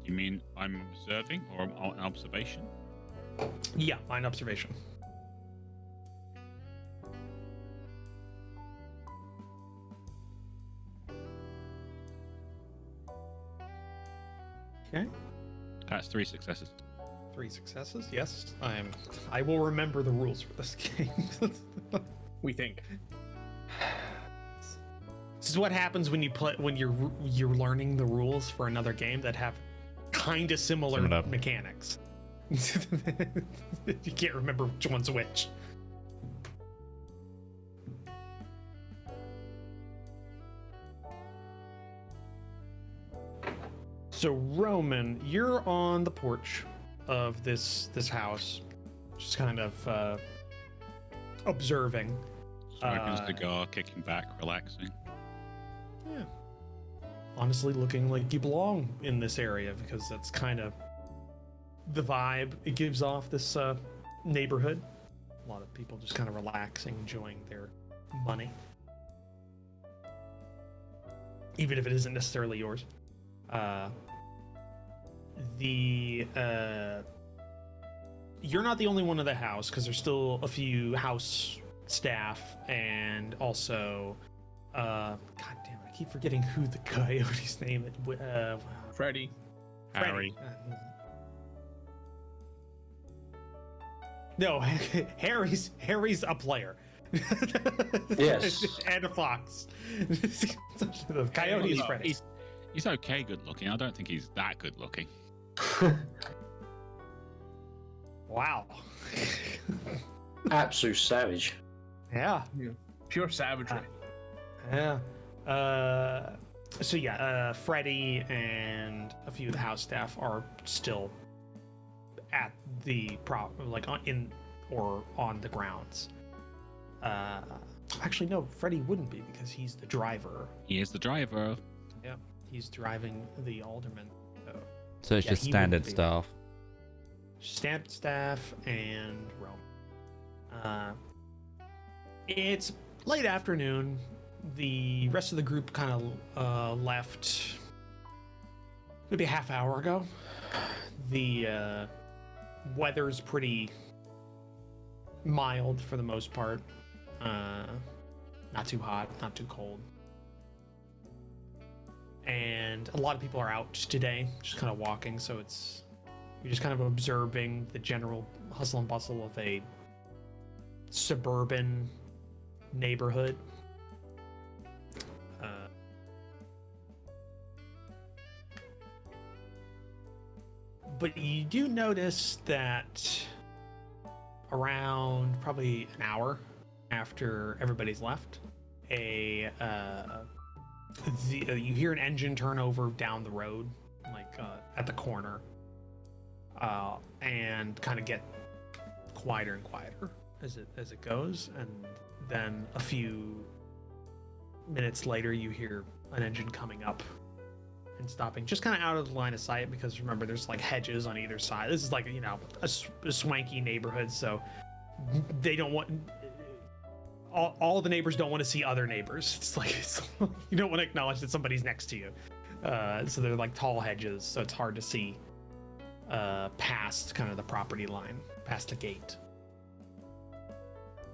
You mean I'm observing or an observation? Yeah, mind observation. Okay. That's 3 successes. 3 successes. Yes, I will remember the rules for this game. We think. This is what happens when you play when you're learning the rules for another game that have kind of similar Sum it up. mechanics. You can't remember which one's which. So Roman, you're on the porch of this house, just kind of observing. Smoking a cigar, kicking back, relaxing. Yeah. Honestly, looking like you belong in this area because that's kind of the vibe it gives off this neighborhood. A lot of people just kind of relaxing, enjoying their money, even if it isn't necessarily yours. You're not the only one in the house because there's still a few house staff and also god damn it, I keep forgetting who the coyote's name is. Freddy. Harry. No, Harry's a player. Yes. And a fox. The coyote is Freddy. He's okay good looking. I don't think he's that good looking. Wow. Absolute savage. Yeah. Pure savagery. Yeah. So yeah, Freddy and a few of the house staff are still at the on the grounds. Actually, no, Freddy wouldn't be because he's the driver. He is the driver. Yeah, he's driving the Alderman. So it's Yeah, just he standard wouldn't be. staff. Standard staff and Rome. It's late afternoon. The rest of the group kind of left maybe a half hour ago. The weather's pretty mild for the most part. Not too hot, not too cold. And a lot of people are out today, just kind of walking, so you're just kind of observing the general hustle and bustle of a suburban neighborhood. But you do notice that around probably an hour after everybody's left, a you hear an engine turn over down the road, like at the corner, and kind of get quieter and quieter as it goes, and then a few minutes later you hear an engine coming up and stopping, just kind of out of the line of sight, because remember, there's like hedges on either side. This is like, you know, a swanky neighborhood, so they don't want all the neighbors don't want to see other neighbors. It's like you don't want to acknowledge that somebody's next to you, so they're like tall hedges, so it's hard to see past kind of the property line, past the gate.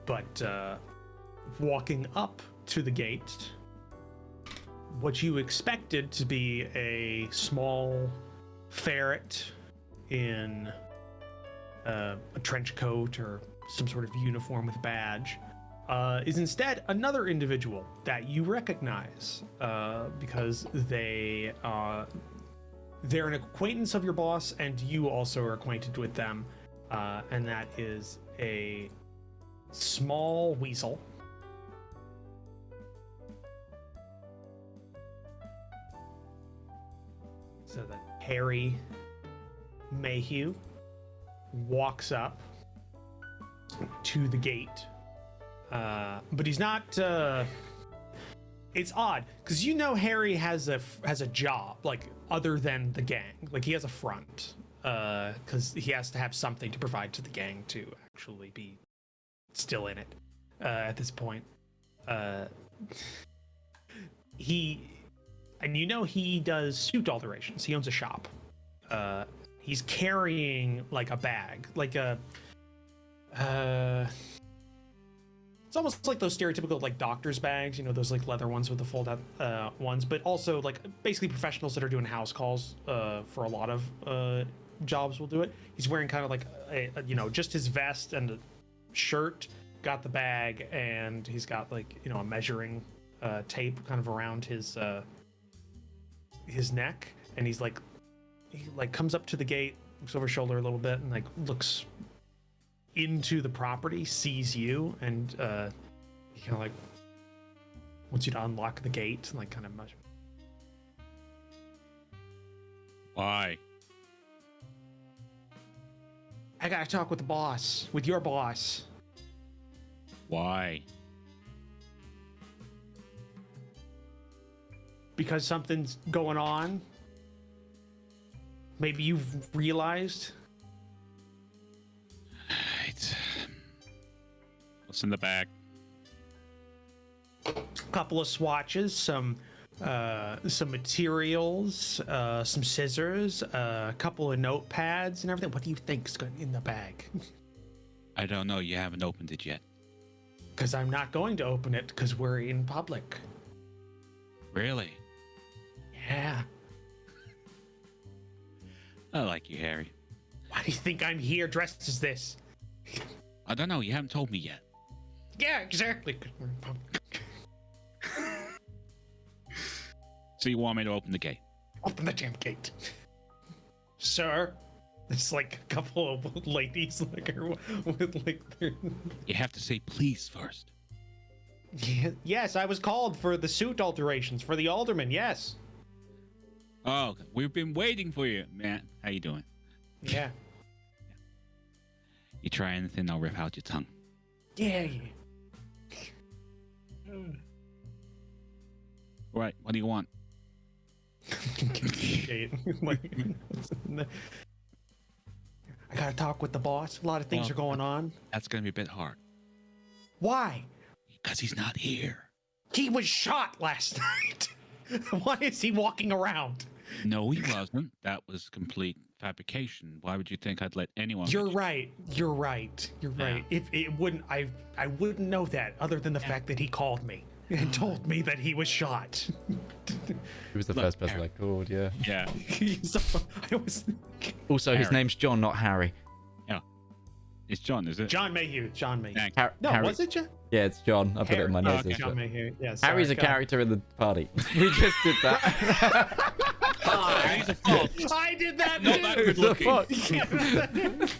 But walking up to the gate, what you expected to be a small ferret in a trench coat or some sort of uniform with a badge is instead another individual that you recognize because they're an acquaintance of your boss, and you also are acquainted with them, and that is a small weasel. So that Harry Mayhew walks up to the gate, but he's not. It's odd because you know Harry has a job, like other than the gang. Like he has a front, because he has to have something to provide to the gang to actually be still in it at this point. And you know he does suit alterations. He owns a shop. He's carrying like a bag, like a it's almost like those stereotypical like doctor's bags, you know, those like leather ones with the fold out ones, but also like basically professionals that are doing house calls for a lot of jobs will do it. He's wearing kind of like a you know, just his vest and a shirt, got the bag, and he's got like, you know, a measuring tape kind of around his neck, and he comes up to the gate, looks over his shoulder a little bit, and like looks into the property, sees you, and he kind of like wants you to unlock the gate and like kind of measure. Why? I gotta talk with the boss, with your boss. Why? Because something's going on. Maybe you've realized. Right. What's in the bag? A couple of swatches, some materials, some scissors, a couple of notepads and everything. What do you think's in the bag? I don't know. You haven't opened it yet. Because I'm not going to open it because we're in public. Really? Yeah. I like you, Harry. Why do you think I'm here dressed as this? I don't know. You haven't told me yet. Yeah, exactly. 'Cause we're in public. So you want me to open the gate? Open the damn gate. Sir. It's like a couple of ladies like her with like their... You have to say please first. Yes, I was called for the suit alterations for the Alderman, yes. Oh, we've been waiting for you, man. How you doing? Yeah. You try anything, I'll rip out your tongue. Yeah. Right, what do you want? I gotta talk with the boss. A lot of things are going on. That's gonna be a bit hard. Why? Because he's not here. He was shot last night. Why is he walking around? No, he wasn't. That was complete fabrication. Why would you think I'd let anyone? You're right. You're right. You're right. If it wouldn't, I wouldn't know that other than the fact that he called me and told me that he was shot. He was the first person I called, yeah. Yeah. So, I was... Also, his Harry. name's John, not Harry. Yeah. It's John, is it? John Mayhew. John Mayhew. Thanks. No, Harry. was it John? Yeah, it's John. I put it in my notes. okay. as John well. Mayhew. Yes. Harry's a character in the party. We just did that. He's a fox. I did that. Not too. that good It's a looking. fox.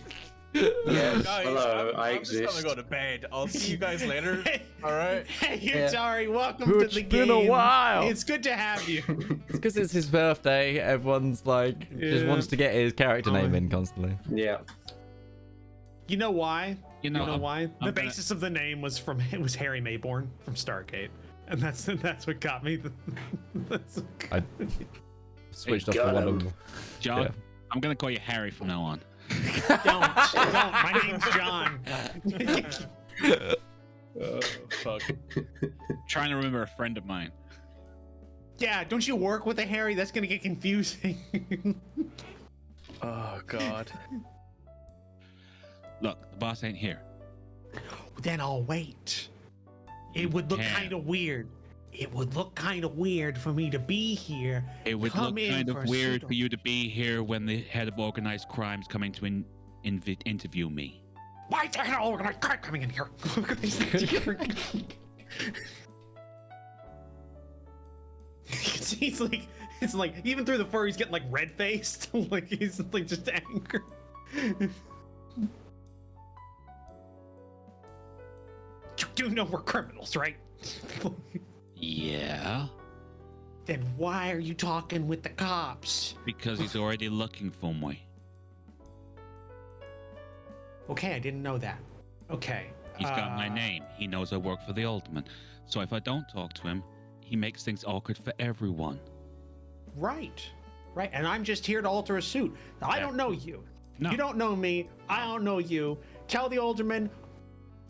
Yes, Guys, hello, I I'm just exist. gonna go to bed. I'll see you guys later. All right. Hey, Yeah. Utari, welcome to It's the been game. a while. It's good to have you. It's because it's his birthday. Everyone's like, just Yeah. wants to get his character name in constantly. Yeah. You know why? You know, why? I'm The gonna- basis of the name was Harry Mayborn from Stargate, and that's what got me. That's what got I me. switched off got the one. him. John, Yeah. I'm gonna call you Harry from now on. Don't. My name's John. Oh, fuck. Trying to remember a friend of mine. Yeah, don't you work with a Harry? That's gonna get confusing. Oh, God. Look, the boss ain't here. Then I'll wait. It would look Yeah. kind of weird. It would look kind of weird for me to be here. It would Come look in kind for of a weird pseudo- for you to be here when the head of organized crime's coming to interview me. Why the hell are I coming in here? He's like, it's like even through the fur, he's getting like red faced, like he's like just angry. You do know we're criminals, right? Yeah, Then why are you talking with the cops? because he's already looking for me. Okay, I didn't know that. Okay. He's got my name. He knows I work for the Alderman. So if I don't talk to him, he makes things awkward for everyone. Right. Right. And I'm just here to alter a suit. I don't know you. No. You don't know me. I don't know you. Tell the Alderman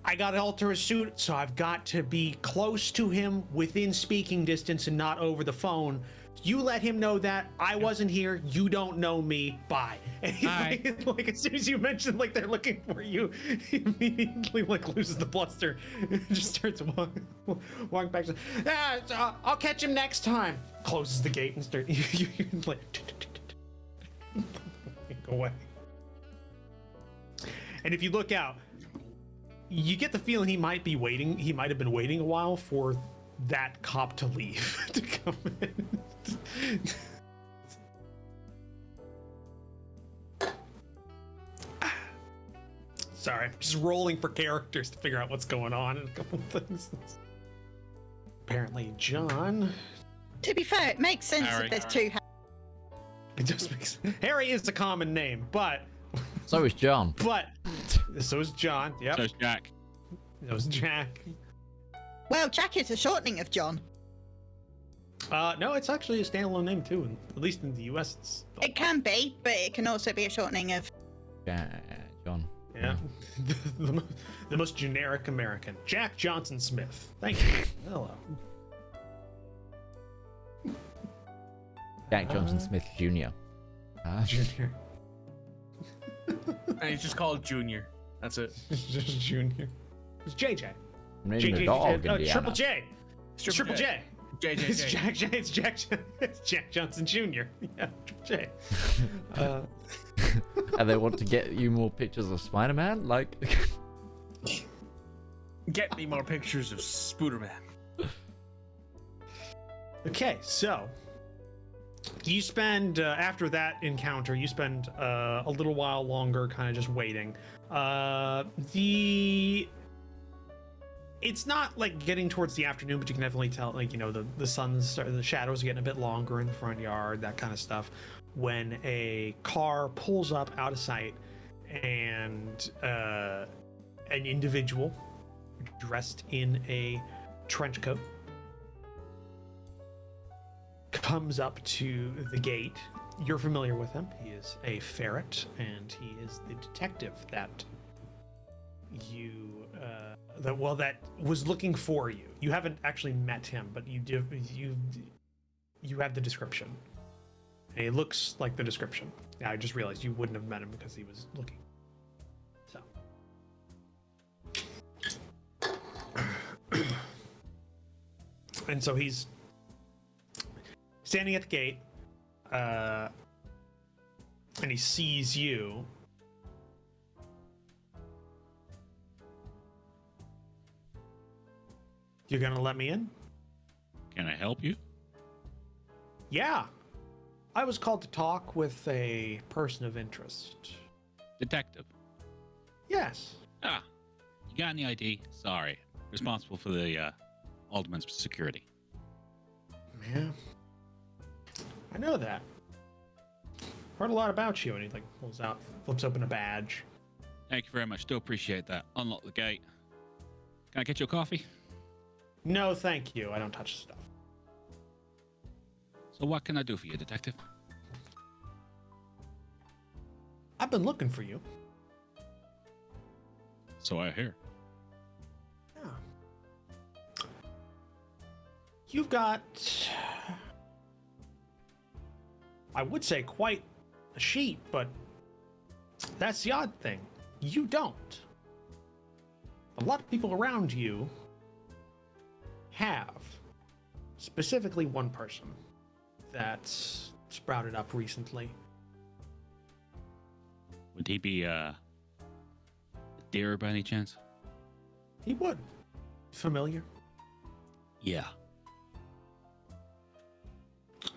I gotta alter a suit, so I've got to be close to him within speaking distance and not over the phone. You let him know that I wasn't here. You don't know me. Bye. And he, Bye. like as soon as you mention like they're looking for you, he immediately like loses the bluster and just starts walking back. I'll catch him next time. Closes the gate and starts like go away. And if you look out, you get the feeling he might be waiting. He might have been waiting a while for that cop to leave to come in. Sorry, I'm just rolling for characters to figure out what's going on and a couple things. Apparently, John. To be fair, it makes sense Harry. if there's two. It just makes Harry is a common name, but So is John. so is John. Yep. So it's Jack. So is Jaack. Well, Jack is a shortening of John. No, it's actually a standalone name too. And at least in the U.S., it's It can be, but it can also be a shortening of. John. yeah, the most generic American. Jack Johnson Smith. Thank you. Hello. Jack Johnson Smith Jr. Junior. And he's just called Junior. That's it. Just Junior. It's JJ. I'm naming the dog, Indiana. Triple J. It's Triple J. It's JJ. It's Jack Johnson Jr. Yeah, Triple J. And they want to get you more pictures of Spider-Man? Like, Get me more pictures of Spooderman. Okay, so you spend after that encounter, you spend a little while longer, kind of just waiting. It's not like getting towards the afternoon, but you can definitely tell, like, you know, the shadows are getting a bit longer in the front yard, that kind of stuff. When a car pulls up out of sight, and an individual dressed in a trench coat comes up to the gate. You're familiar with him. He is a ferret, and he is the detective that you that was looking for you. You haven't actually met him, but you have the description, and he looks like the description. Now, I just realized you wouldn't have met him because he was looking. So, and so he's standing at the gate, and he sees you. You're gonna let me in? Can I help you? Yeah. I was called to talk with a person of interest. Detective. Yes. Ah, you got any ID? Sorry. Responsible for the Alderman's security. Yeah. I know that. Heard a lot about you. And he like pulls out, flips open a badge. Thank you very much. Do appreciate that. Unlock the gate. Can I get you a coffee? No, thank you. I don't touch stuff. So what can I do for you, detective? I've been looking for you. So I hear. Yeah. You've got, I would say, quite a sheet, but that's the odd thing. You don't. A lot of people around you have. Specifically one person that's sprouted up recently. Would he be a deer by any chance? He would. Familiar? Yeah. He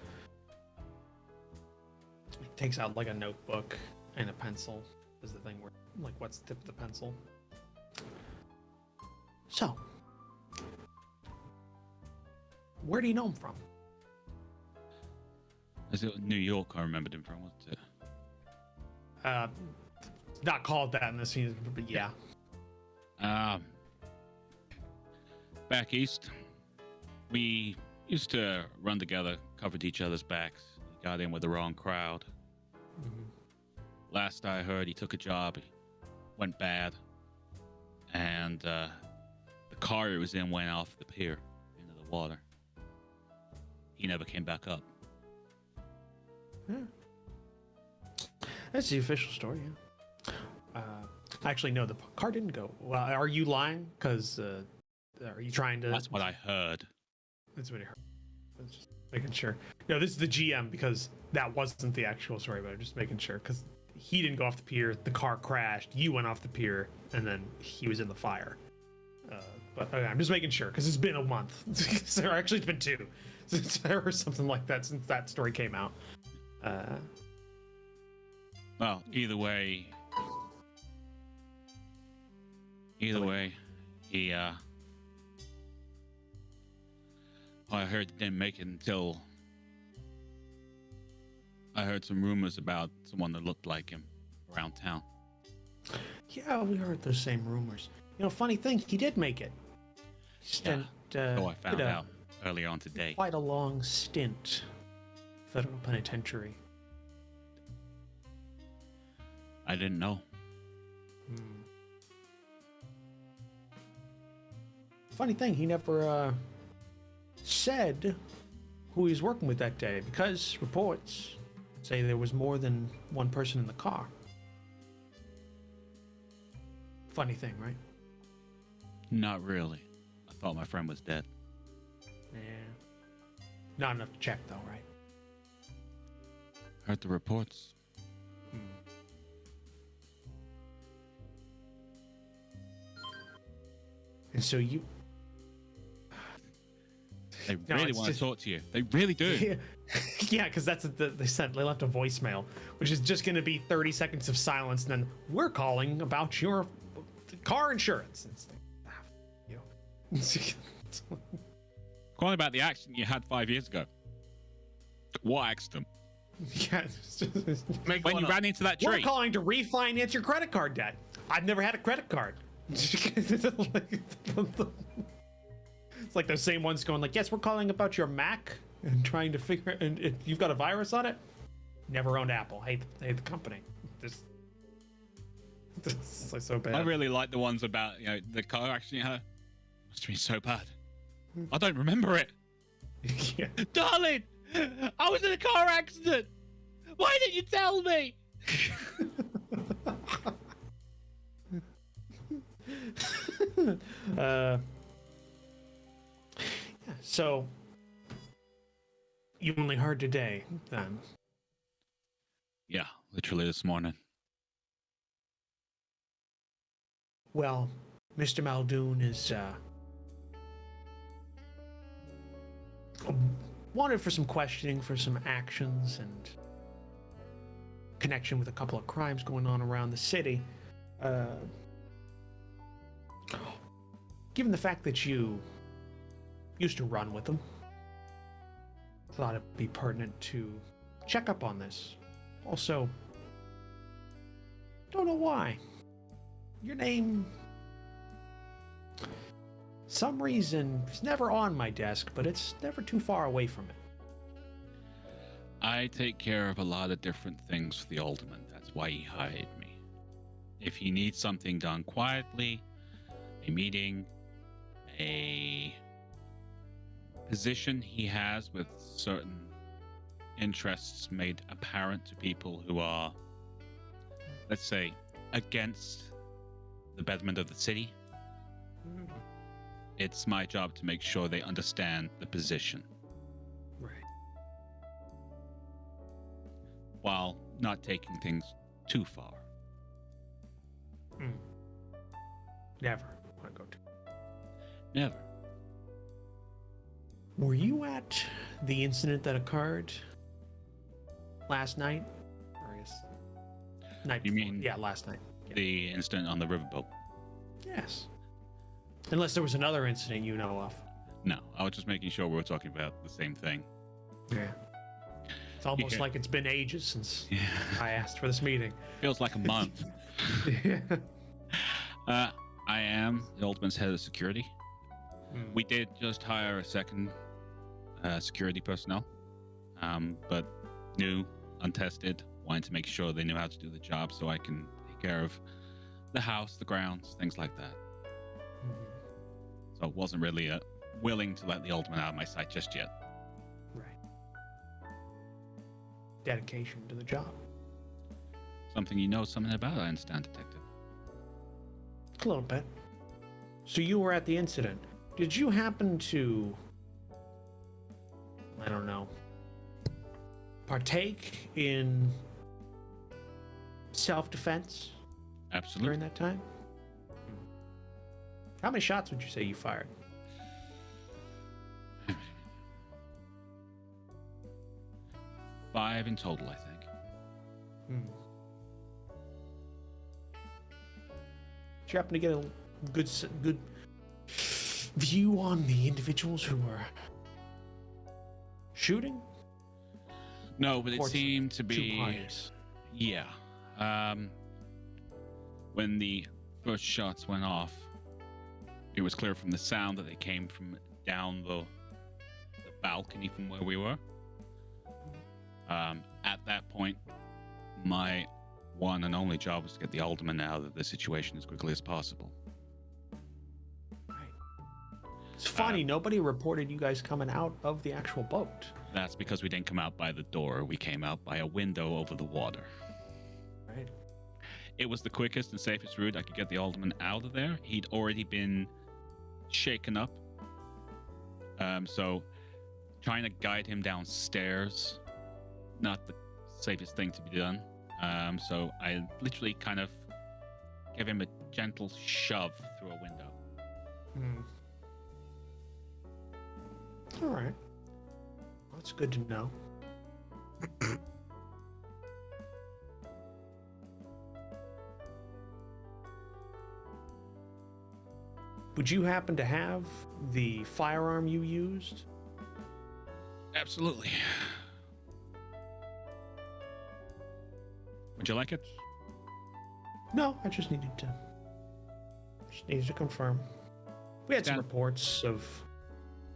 takes out like a notebook and a pencil. Is the thing where, like, what's the tip of the pencil? So, where do you know him from? Is it New York? I remembered him from. What's it? Not called that in this scene, but yeah. Back east, we used to run together, covered each other's backs. He got in with the wrong crowd. Mm-hmm. Last I heard, he took a job, he went bad, and the car he was in went off the pier into the water. He never came back up. Yeah. That's the official story, yeah. Actually, no, the car didn't go. Well, are you lying? Because are you trying to... That's what I heard. That's what I heard. I was just making sure. No, this is the GM, because that wasn't the actual story, but I'm just making sure, because he didn't go off the pier, the car crashed, you went off the pier, and then he was in the fire. But okay, I'm just making sure, because it's been a month. So actually, it's been 2. Or something like that since that story came out. Well, either way, he, I heard he didn't make it until I heard some rumors about someone that looked like him around town. Yeah, we heard those same rumors. You know, funny thing, he did make it. He spent, So I found out early on today. quite a long stint federal penitentiary. I didn't know. Funny thing, he never said who he was working with that day, because reports say there was more than one person in the car. Funny thing, right? Not really. I thought my friend was dead. Yeah. Not enough to check, though, right? Heard the reports. And so you... They No, really it's want to just- talk to you. They really do. Yeah, because that's what they sent. They left a voicemail, which is just going to be 30 seconds of silence, and then we're calling about your car insurance. It's like, Calling about the accident you had 5 years ago. What accident? yeah, it's just, Make When one you up. ran into that we're tree. calling to refinance your credit card debt. I've never had a credit card. It's like those same ones going like, yes, we're calling about your Mac and trying to figure and you've got a virus on it. Never owned Apple. Hate the company. This is like so bad. I really like the ones about, the car accident you had. Must have been so bad. I don't remember it. Yeah. Darling, I was in a car accident. Why didn't you tell me? Yeah, so you only heard today, then? Yeah, literally this morning. Well, Mr. Muldoon is wanted for some questioning for some actions and connection with a couple of crimes going on around the city. given the fact that you used to run with them, thought it'd be pertinent to check up on this. Also, don't know why. Your name, some reason, is never on my desk, but it's never too far away from it. I take care of a lot of different things for the Alderman. That's why he hired me. If he needs something done quietly, a meeting, a position he has with certain interests made apparent to people who are, let's say, against the betterment of the city, it's my job to make sure they understand the position. Right. While not taking things too far. Never want to go to. Never. Were you at the incident that occurred last night? Or I guess night You before. mean Yeah, last night. Yeah. The incident on the riverboat? Yes. Unless there was another incident you know of. No, I was just making sure we were talking about the same thing. Yeah. It's almost Yeah. like it's been ages since I asked for this meeting. Feels like a month. I am the Alderman's head of security. We did just hire a second security personnel, but new, untested, wanted to make sure they knew how to do the job so I can take care of the house, the grounds, things like that. So I wasn't really willing to let the Alderman out of my sight just yet. Right. Dedication to the job. Something you know something about, I understand, Detective. A little bit. So you were at the incident. Did you happen to, I don't know, partake in self-defense Absolutely. during that time? How many shots would you say you fired? Five in total, I think. Did you happen to get a good view on the individuals who were shooting? No, but it Or seemed to two be... parties? Yeah. When the first shots went off, it was clear from the sound that they came from down the balcony from where we were. At that point, my one and only job was to get the Alderman out of the situation as quickly as possible. It's funny, nobody reported you guys coming out of the actual boat. That's because we didn't come out by the door. We came out by a window over the water. Right. It was the quickest and safest route I could get the Alderman out of there. He'd already been shaken up. So trying to guide him downstairs, not the safest thing to be done. So I literally kind of gave him a gentle shove through a window. All right. That's good to know. Would you happen to have the firearm you used? Absolutely. Would you like it? No, I just needed to confirm. We had some Dan. reports of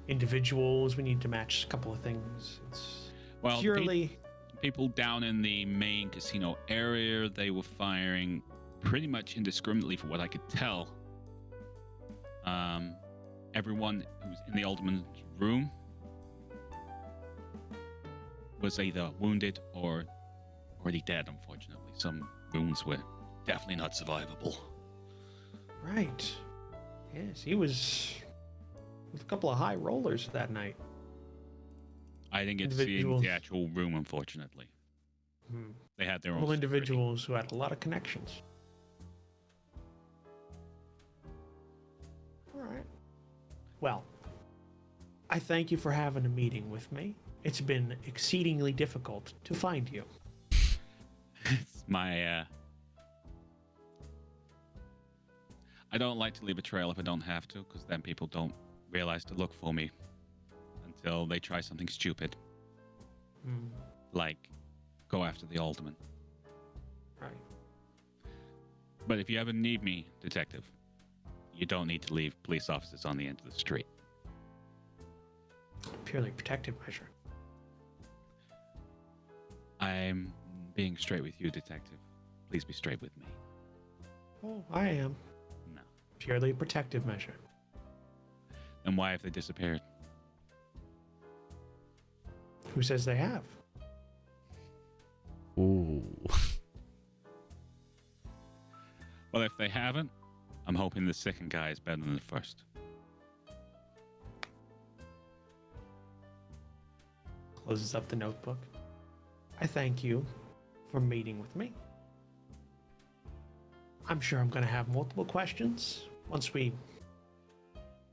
individuals. We need to match a couple of things. It's Well, purely people down in the main casino area, they were firing pretty much indiscriminately from what I could tell. Everyone who was in the Alderman's room was either wounded or already dead, unfortunately. Some wounds were definitely not survivable. right. Yes, he was with a couple of high rollers that night. I didn't get to see Individuals. the actual room, unfortunately. They had their own Well, security. individuals who had a lot of connections. All right. Well, I thank you for having a meeting with me. It's been exceedingly difficult to find you. It's my I don't like to leave a trail if I don't have to, because then people don't realize to look for me until they try something stupid, like go after the Alderman. Right. But if you ever need me, detective, you don't need to leave police officers on the end of the street. Purely protective measure. I'm being straight with you, detective. Please be straight with me. Oh, I am. No. Purely protective measure. Then why have they disappeared? Who says they have? Ooh. Well, if they haven't, I'm hoping the second guy is better than the first. Closes up the notebook. I thank you for meeting with me. I'm sure I'm going to have multiple questions once we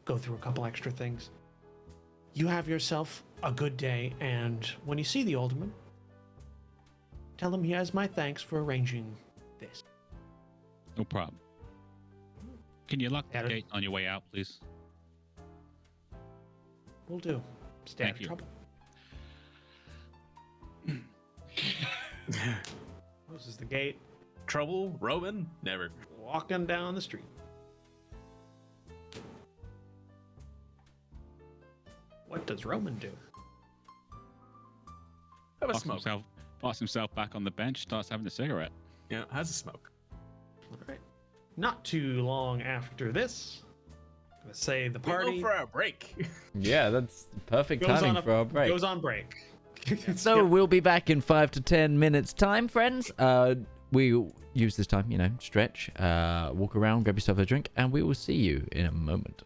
go through a couple extra things. You have yourself a good day, and when you see the Alderman, tell him he has my thanks for arranging this. No problem. Can you lock the Adam? gate on your way out, please? Will do. Stay out Thank of you. trouble. Closes the gate, Trouble? Roman? Never. walking down the street. What does Roman do? Have a Boss smoke. himself back on the bench, starts having a cigarette. Yeah, has a smoke. All right. Not too long after this, let's say the We party go for a break. Yeah, that's perfect goes timing on for our break. Goes on break. So we'll be back in 5 to 10 minutes time, friends. We'll use this time, stretch, walk around, grab yourself a drink, and we will see you in a moment.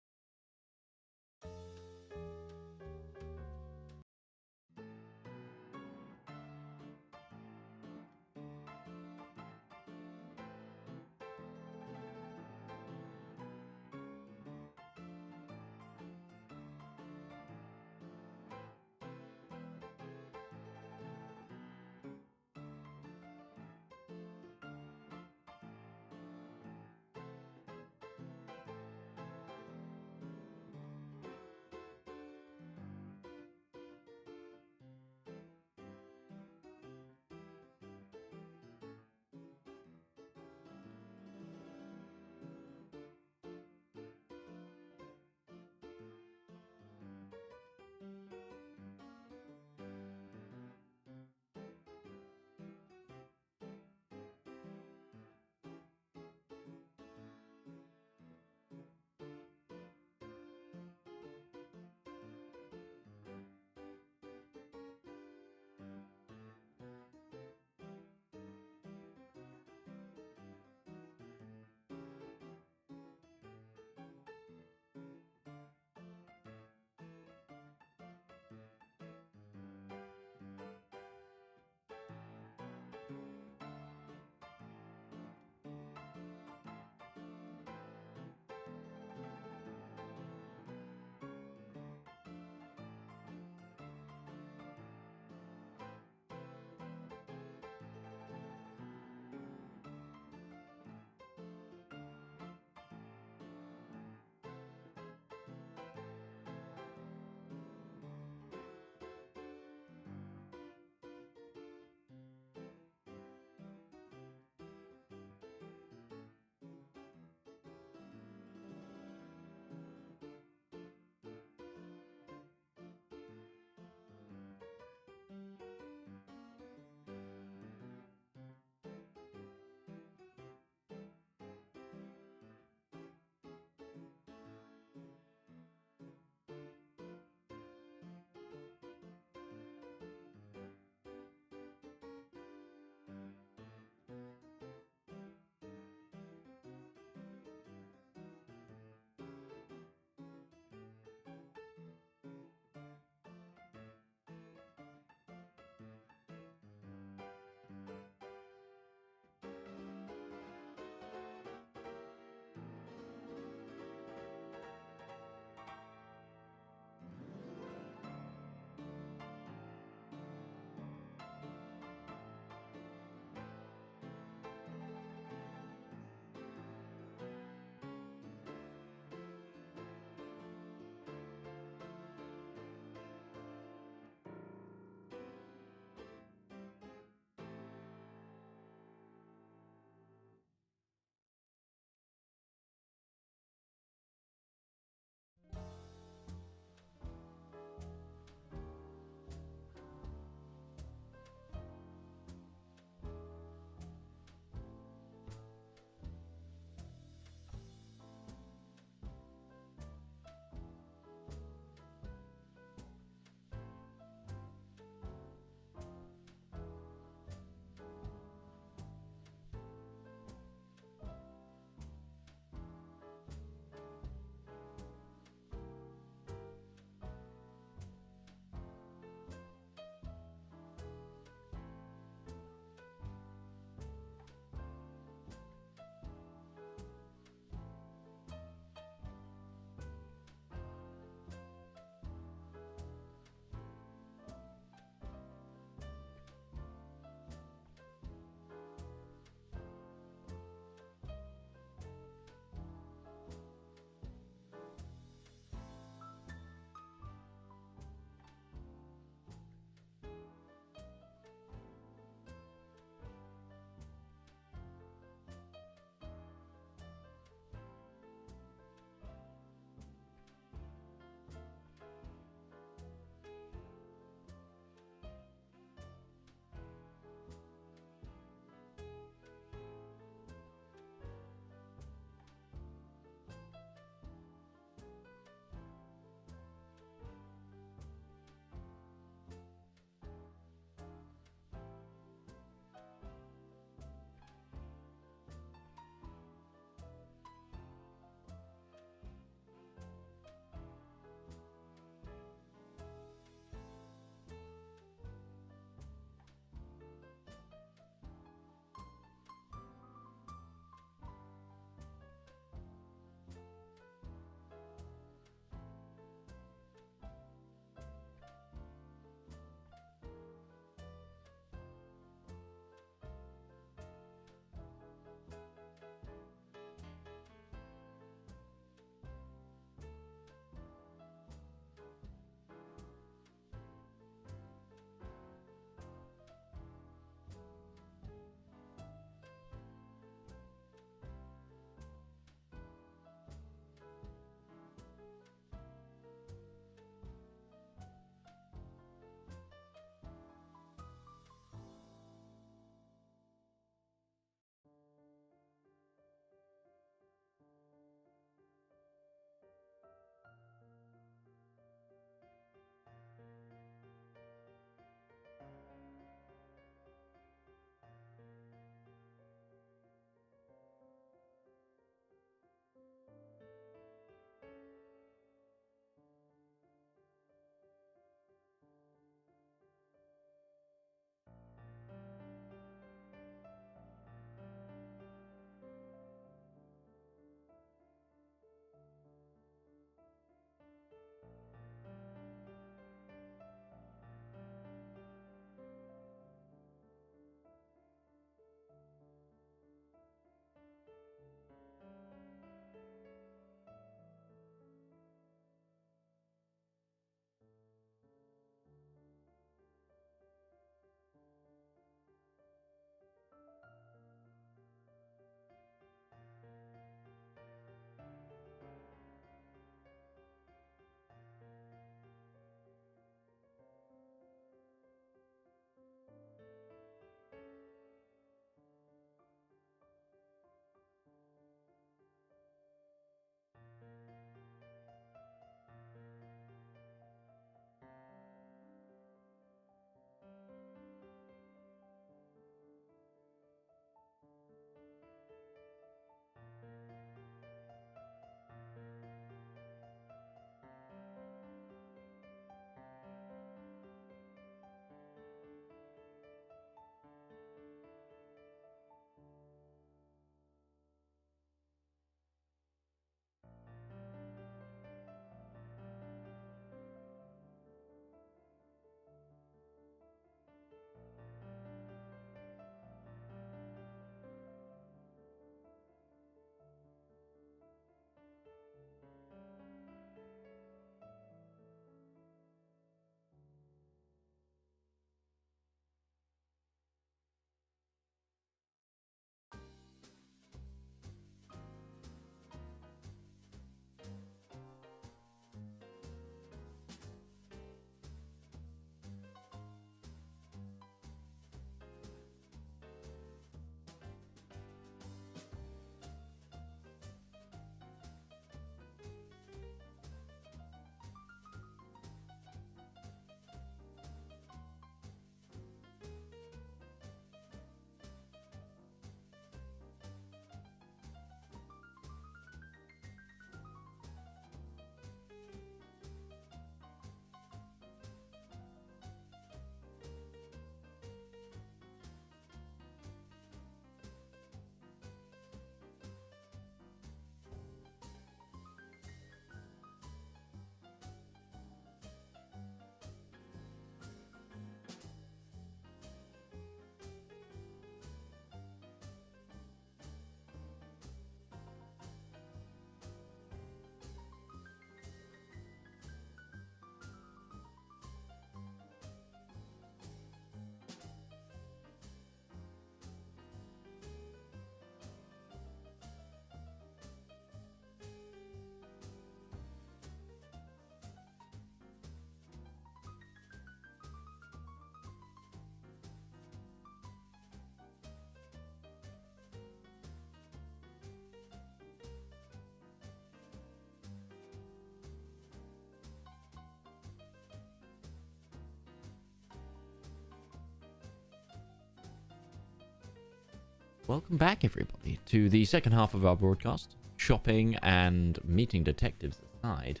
Welcome back, everybody, to the second half of our broadcast. Shopping and meeting detectives aside,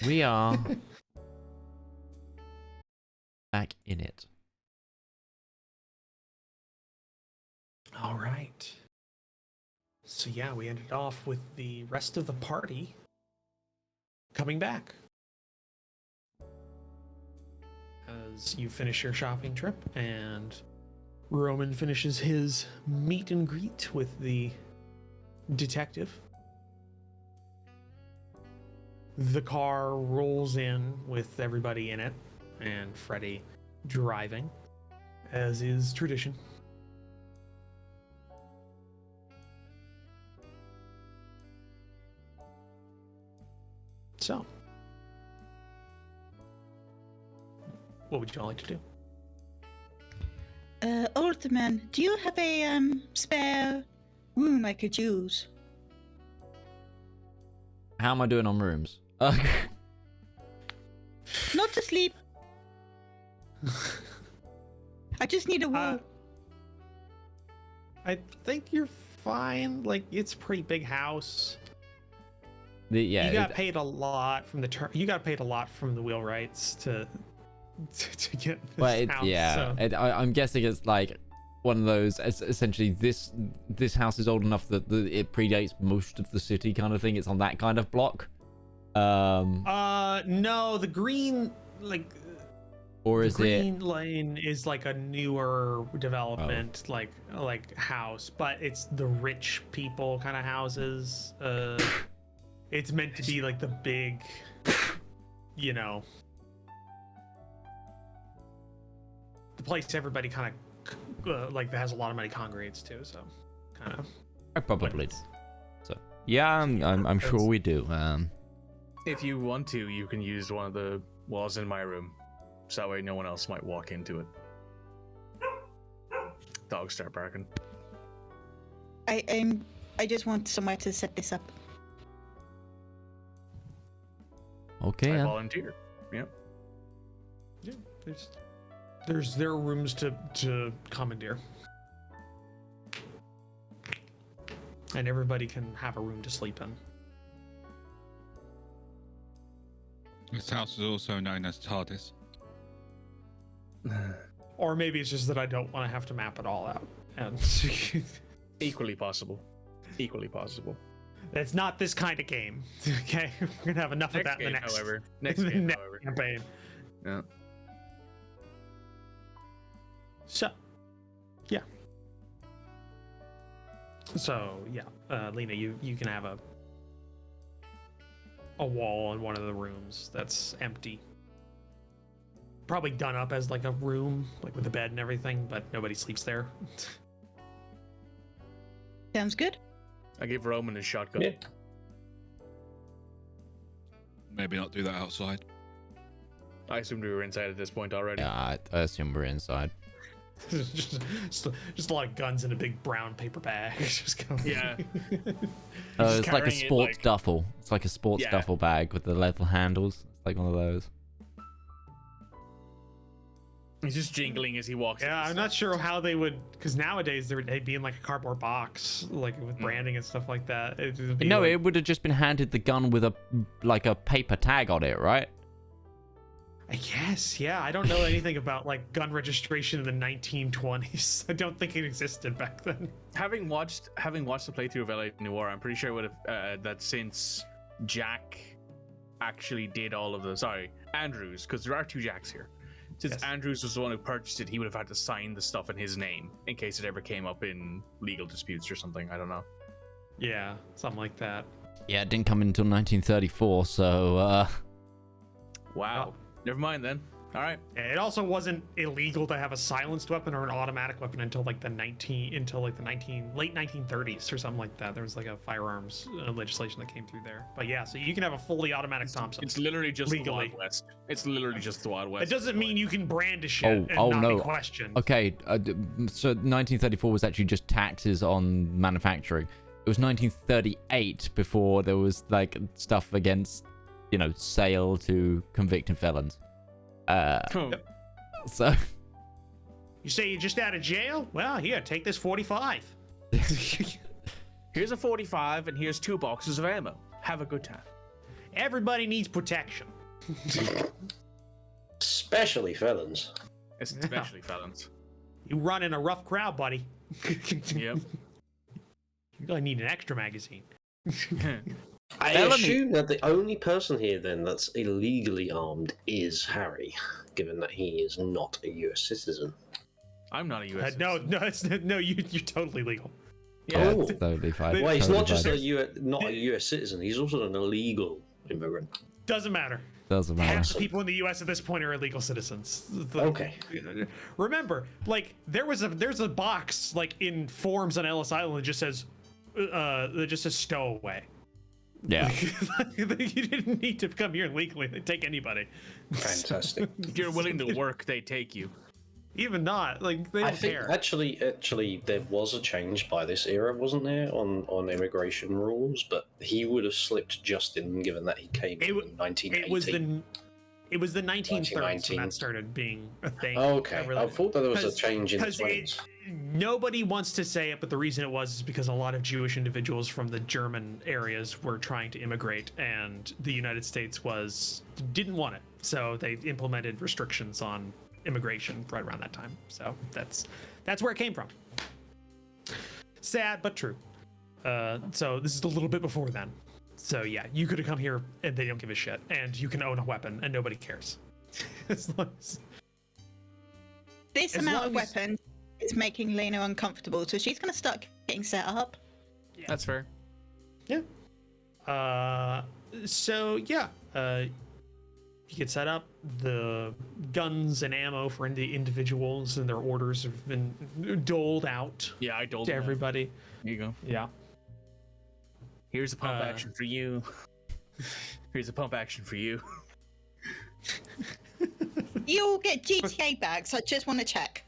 we are back in it. All right. So yeah, we ended off with the rest of the party coming back. As you finish your shopping trip and Roman finishes his meet and greet with the detective. The car rolls in with everybody in it and Freddy driving, as is tradition. So, what would you all like to do? Alderman, do you have a spare room I could use? How am I doing on rooms? Not to sleep. I just need a wall. I think you're fine. Like, it's a pretty big house. Yeah, you got paid a lot from the you got paid a lot from the wheelwrights to get this house. Yeah, so. I'm guessing it's like one of those. Essentially, this house is old enough that it predates most of the city, kind of thing. It's on that kind of block. No, the green or is Green Lane is like a newer development, like house, but it's the rich people kind of houses. It's meant to be like the big, the place everybody kind of that has a lot of money congregates to. So, kind of. I probably. So yeah, I'm sure we do. If you want to, you can use one of the walls in my room, so that way no one else might walk into it. Dogs start barking. I just want somewhere to set this up. Okay. I volunteer. Yep. Yeah, there are rooms to commandeer, and everybody can have a room to sleep in. This house is also known as TARDIS. Or maybe it's just that I don't want to have to map it all out. And Equally possible. Equally possible. It's not this kind of game. Okay, we're gonna have enough of that in the next. However, next campaign. Yeah. So, yeah. So yeah, Lena, you can have a wall in one of the rooms that's empty. Probably done up as like a room, like with a bed and everything, but nobody sleeps there. Sounds good. I gave Roman his shotgun. Yeah. Maybe not do that outside. I assumed we were inside at this point already. Yeah, I assume we're inside. just a lot of guns in a big brown paper bag. Just going. Yeah. It's like a carrying it, sports duffel. It's like a sports duffel bag with the leather handles. It's like one of those. He's just jingling as he walks. Yeah, I'm not sure how they would, because nowadays they'd be in like a cardboard box, like with branding and stuff like that. No, it would have just been handed the gun with a paper tag on it, right? I guess, yeah. I don't know anything about like gun registration in the 1920s. I don't think it existed back then. Having watched the playthrough of LA Noire, I'm pretty sure it would have that since Jaack actually did all of the Andrews, because there are two Jaacks here. Since Andrews was the one who purchased it, he would have had to sign the stuff in his name in case it ever came up in legal disputes or something. I don't know. Yeah, something like that. Yeah, it didn't come in until 1934, so Wow. Never mind then. All right. It also wasn't illegal to have a silenced weapon or an automatic weapon until like the late 1930s or something like that. There was like a firearms legislation that came through there. But yeah, so you can have a fully automatic Thompson. It's literally just legally. the Wild West. It's literally just the Wild West. It doesn't mean you can brandish it and not be questioned. Okay, so 1934 was actually just taxes on manufacturing. It was 1938 before there was like stuff against, sale to convicted felons. So you say you're just out of jail? Well, here, take this 45. Here's a 45 and here's 2 boxes of ammo. Have a good time. Everybody needs protection. Especially felons. Especially felons. You run in a rough crowd, buddy. Yep. You're gonna need an extra magazine. I assume that the only person here then that's illegally armed is Harry, given that he is not a US citizen. I'm not a US No, you're totally legal. Yeah. Oh. It's totally fine. Well, he's Totally not just fine. not a US citizen, he's also an illegal immigrant. Doesn't matter. Doesn't Half matter. the people in the U.S. at this point are illegal citizens. Okay. Remember, like there's a box like in forms on Ellis Island that just says stowaway. Yeah. You didn't need to come here legally. They take anybody. Fantastic. If you're willing to work, they take you. Even not like they I don't think care. actually there was a change by this era, wasn't there, on immigration rules? But he would have slipped just in, given that he came in 1980. It was the 1930s when 1919. that started being a thing. Oh, okay, I thought that there was a 'Cause- change in the 'cause 20s. Nobody wants to say it, but the reason it was is because a lot of Jewish individuals from the German areas were trying to immigrate, and the United States didn't want it, so they implemented restrictions on immigration right around that time. So that's where it came from. Sad but true. So this is a little bit before then. So yeah, you could have come here and they don't give a shit, and you can own a weapon and nobody cares. As long as, This As amount long of as- weapons is making Lena uncomfortable, so she's going to start getting set up. That's fair. yeah. You get set up. The guns and ammo for the individuals and their orders have been doled out Yeah, I told to him. everybody. Here you go. Yeah. Here's a pump action for you. Here's a pump action for you. You all get GTA bags. I just want to check.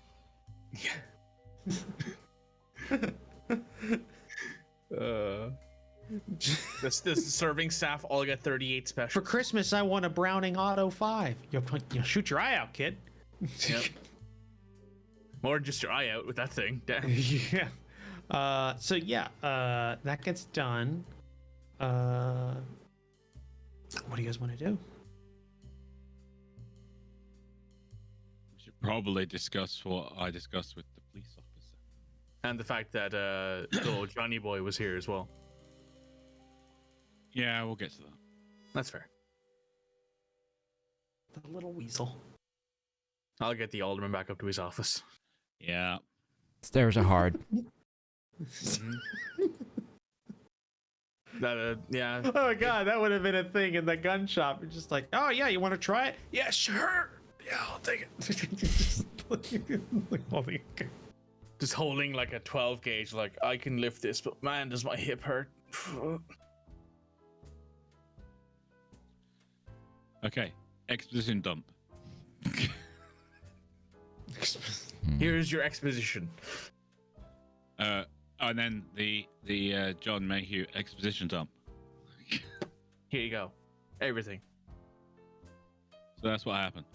The serving staff all get 38 For special. Christmas, I want a Browning Auto 5. You'll shoot your eye out, kid. Yep. More than just your eye out with that thing. Damn. Yeah. That gets done. What do you guys want to do? We should probably discuss what I discussed with the police officer. And the fact that little Johnny boy was here as well. Yeah, we'll get to that. That's fair. The little weasel. I'll get the alderman back up to his office. Yeah. Stairs are hard. Yeah. Oh my god, that would have been a thing in the gun shop. You're just like, oh yeah, you want to try it? Yeah, sure. Yeah, I'll take it. Just like holding a gun. Just holding like a 12 gauge, like, I can lift this, but man, does my hip hurt. Okay. Exposition dump. Here's your exposition. And then the John Mayhew exposition dump. Here you go. Everything. So that's what happened.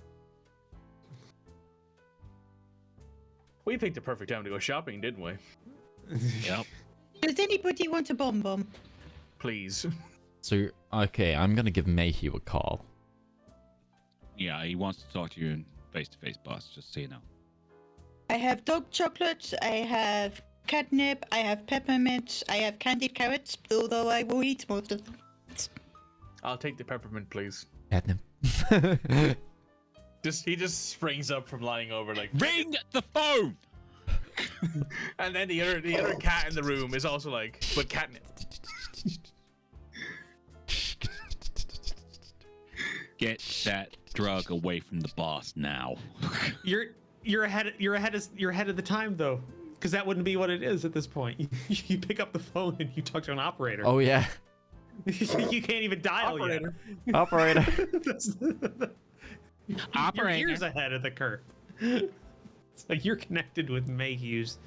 We picked the perfect time to go shopping, didn't we? Yep. Does anybody want a bomb? Please. So, okay, I'm going to give Mayhew a call. Yeah, he wants to talk to you in face-to-face, boss, just so you know. I have dog chocolate, I have catnip, I have peppermint, I have candied carrots, although I will eat most of them. I'll take the peppermint, please. Catnip. He just springs up from lying over like, Ring the phone! and then the other cat in the room is also like, but catnip. Get that drug away from the boss now. You're ahead of the time though, because that wouldn't be what it is at this point. You pick up the phone and you talk to an operator. Oh, yeah. You can't even dial Operator. Operator. yet. Operator. You're years ahead of the curve. So you're connected with Mayhew's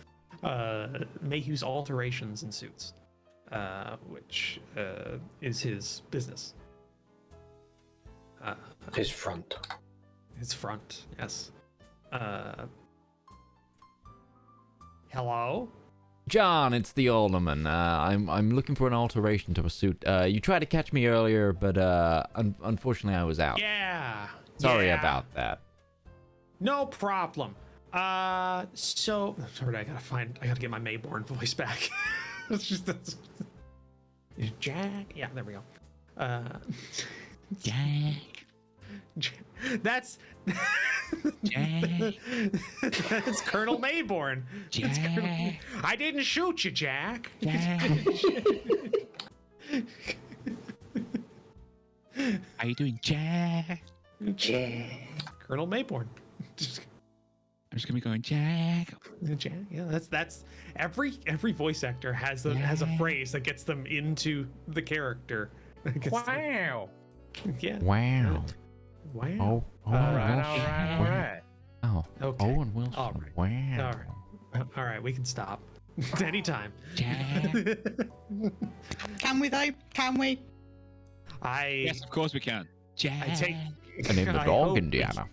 alterations and suits, which is his business. His front. His front, yes. Hello? John, it's the Alderman. I'm looking for an alteration to a suit. You tried to catch me earlier, but unfortunately I was out. Yeah. Sorry yeah. about that. No problem. So sorry, I gotta get my Mayborn voice back. That's Jaack. Yeah, there we go. Jaack. That's Jaack. that's Colonel Mayborn. That's Jaack. I didn't shoot you, Jaack. How you doing, Jaack? Colonel Mayborn. I'm just gonna be going, Jaack. Jaack. Yeah, that's every voice actor has a phrase that gets them into the character. Wow. Yeah. Wow. Wow. Oh, All right. Oh, Okay. Owen Wilson. All right. Wow. All right, we can stop. Anytime. Jaack. Can we though? Can we? Yes, of course we can. Jaack. I take. I named the I dog hope- Indiana.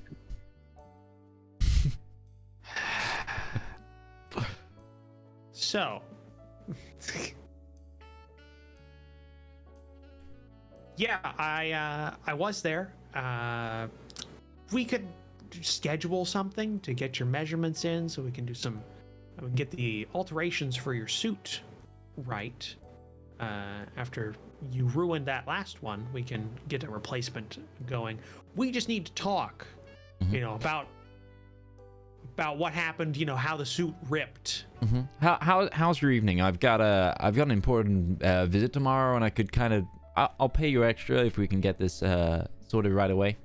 So. Yeah, I was there. We could schedule something to get your measurements in, so we can do some. We can get the alterations for your suit right. After you ruined that last one, we can get a replacement going. We just need to talk, Mhm. you know, about what happened. You know, how the suit ripped. Mm-hmm. How's your evening? I've got an important visit tomorrow, and I could kind of. I'll pay you extra if we can get this sorted right away.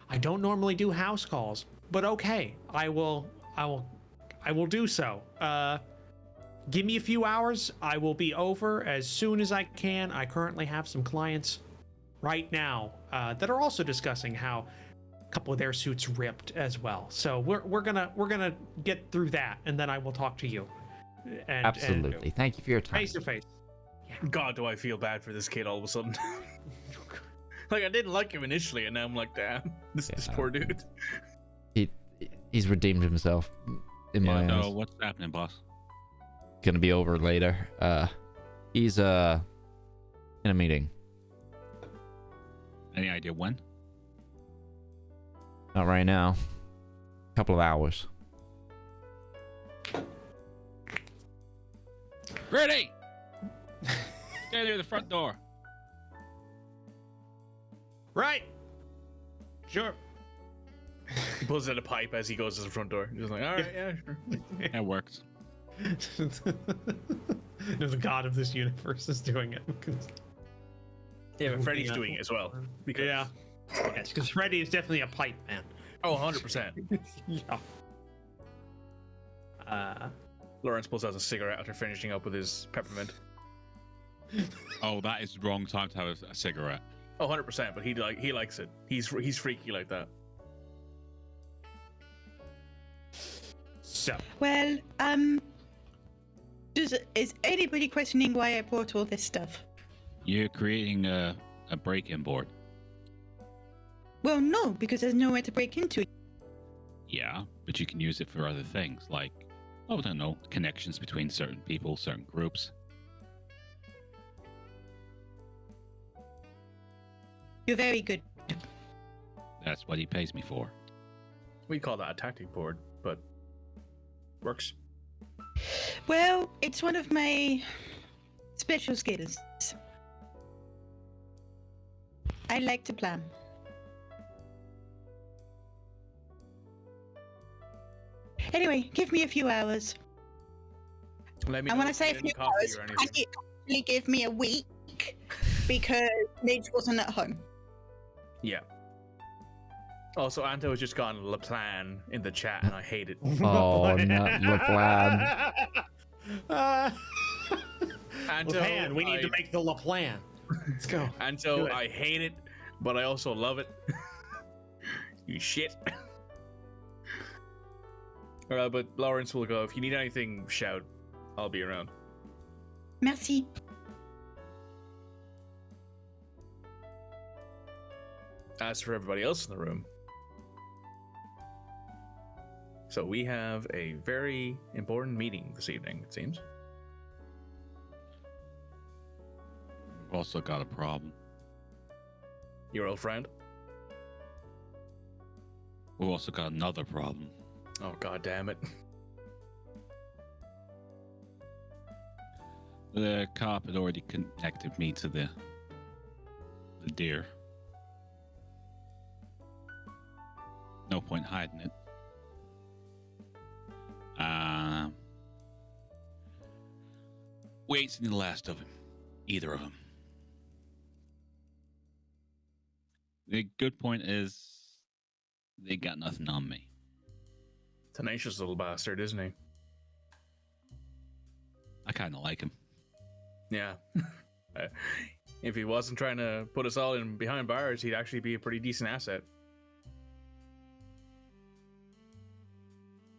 I don't normally do house calls, but okay, I will do so. Give me a few hours. I will be over as soon as I can. I currently have some clients right now that are also discussing how a couple of their suits ripped as well. So we're gonna get through that, and then I will talk to you. And, Absolutely. Thank you for your time. face to face. God, do I feel bad for this kid all of a sudden. Like, I didn't like him initially, and now I'm like, damn, this Yeah. poor dude. He's redeemed himself in my eyes. No, what's happening, boss? Gonna be over later. He's in a meeting. Any idea when? Not right now. Couple of hours. Ready! Stay there at the front door. Right. Sure. He pulls out a pipe as he goes to the front door. He's just like, all right, yeah, sure. That works. No, the god of this universe is doing it. Yeah, but Freddy's doing it as well. Because, Yeah. Yes, because Freddy is definitely a pipe man. Oh, 100%. Yeah. Larence pulls out a cigarette after finishing up with his peppermint. Oh, that is the wrong time to have a cigarette. Oh, 100%, but he likes it. He's freaky like that. So, Well, is anybody questioning why I brought all this stuff? You're creating a break-in board. Well, no, because there's nowhere to break into. Yeah, but you can use it for other things, like, I don't know, connections between certain people, certain groups. You're very good. That's what he pays me for. We call that a tactic board, but works. Well, it's one of my special skills. I like to plan. Anyway, give me a few hours. Let me And know when I if say you a need few any coffee hours, or can anything. you actually give me a week? Because Midge wasn't at home. Yeah. Also, Anto has just gone La Plan in the chat, and I hate it. Oh, not La Pan. Anto, LaPlan, we need to make the LaPlan. Let's go. Do Anto, it. I hate it, but I also love it. You shit. Alright, but Larence will go. If you need anything, shout. I'll be around. Merci. As for everybody else in the room, So we have a very important meeting this evening, it seems. We've also got a problem. Your old friend? We've also got another problem. Oh, god damn it. The cop had already connected me to the deer. No point hiding it. We ain't seen the last of him. Either of them. The good point is they got nothing on me. Tenacious little bastard, isn't he? I kind of like him. Yeah. If he wasn't trying to put us all in behind bars, he'd actually be a pretty decent asset.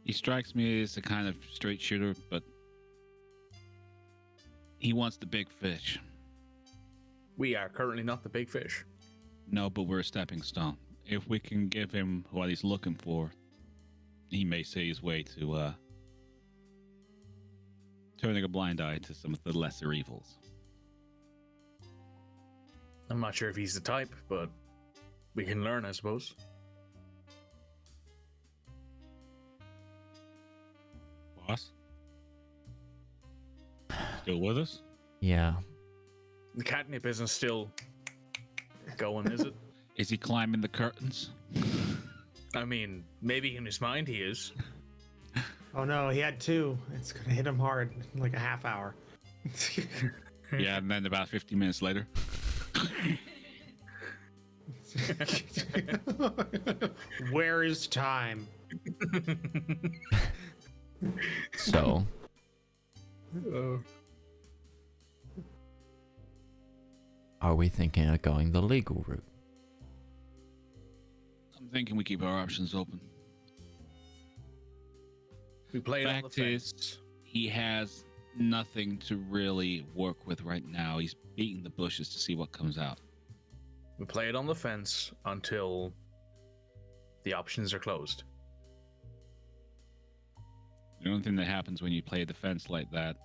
He strikes me as a kind of straight shooter, but he wants the big fish. We are currently not the big fish. No, but we're a stepping stone. If we can give him what he's looking for, he may see his way to turning a blind eye to some of the lesser evils. I'm not sure if he's the type, but we can learn, I suppose. Boss? Still with us? Yeah. The catnip isn't still going, is it? Is he climbing the curtains? I mean, maybe in his mind he is. Oh no, he had 2. It's gonna hit him hard in like a half hour. Yeah, and then about 50 minutes later. Where is time? So, are we thinking of going the legal route? I'm thinking we keep our options open. We played on the Fact fence. is, he has nothing to really work with right now. He's beating the bushes to see what comes out. We play it on the fence until the options are closed. The only thing that happens when you play the fence like that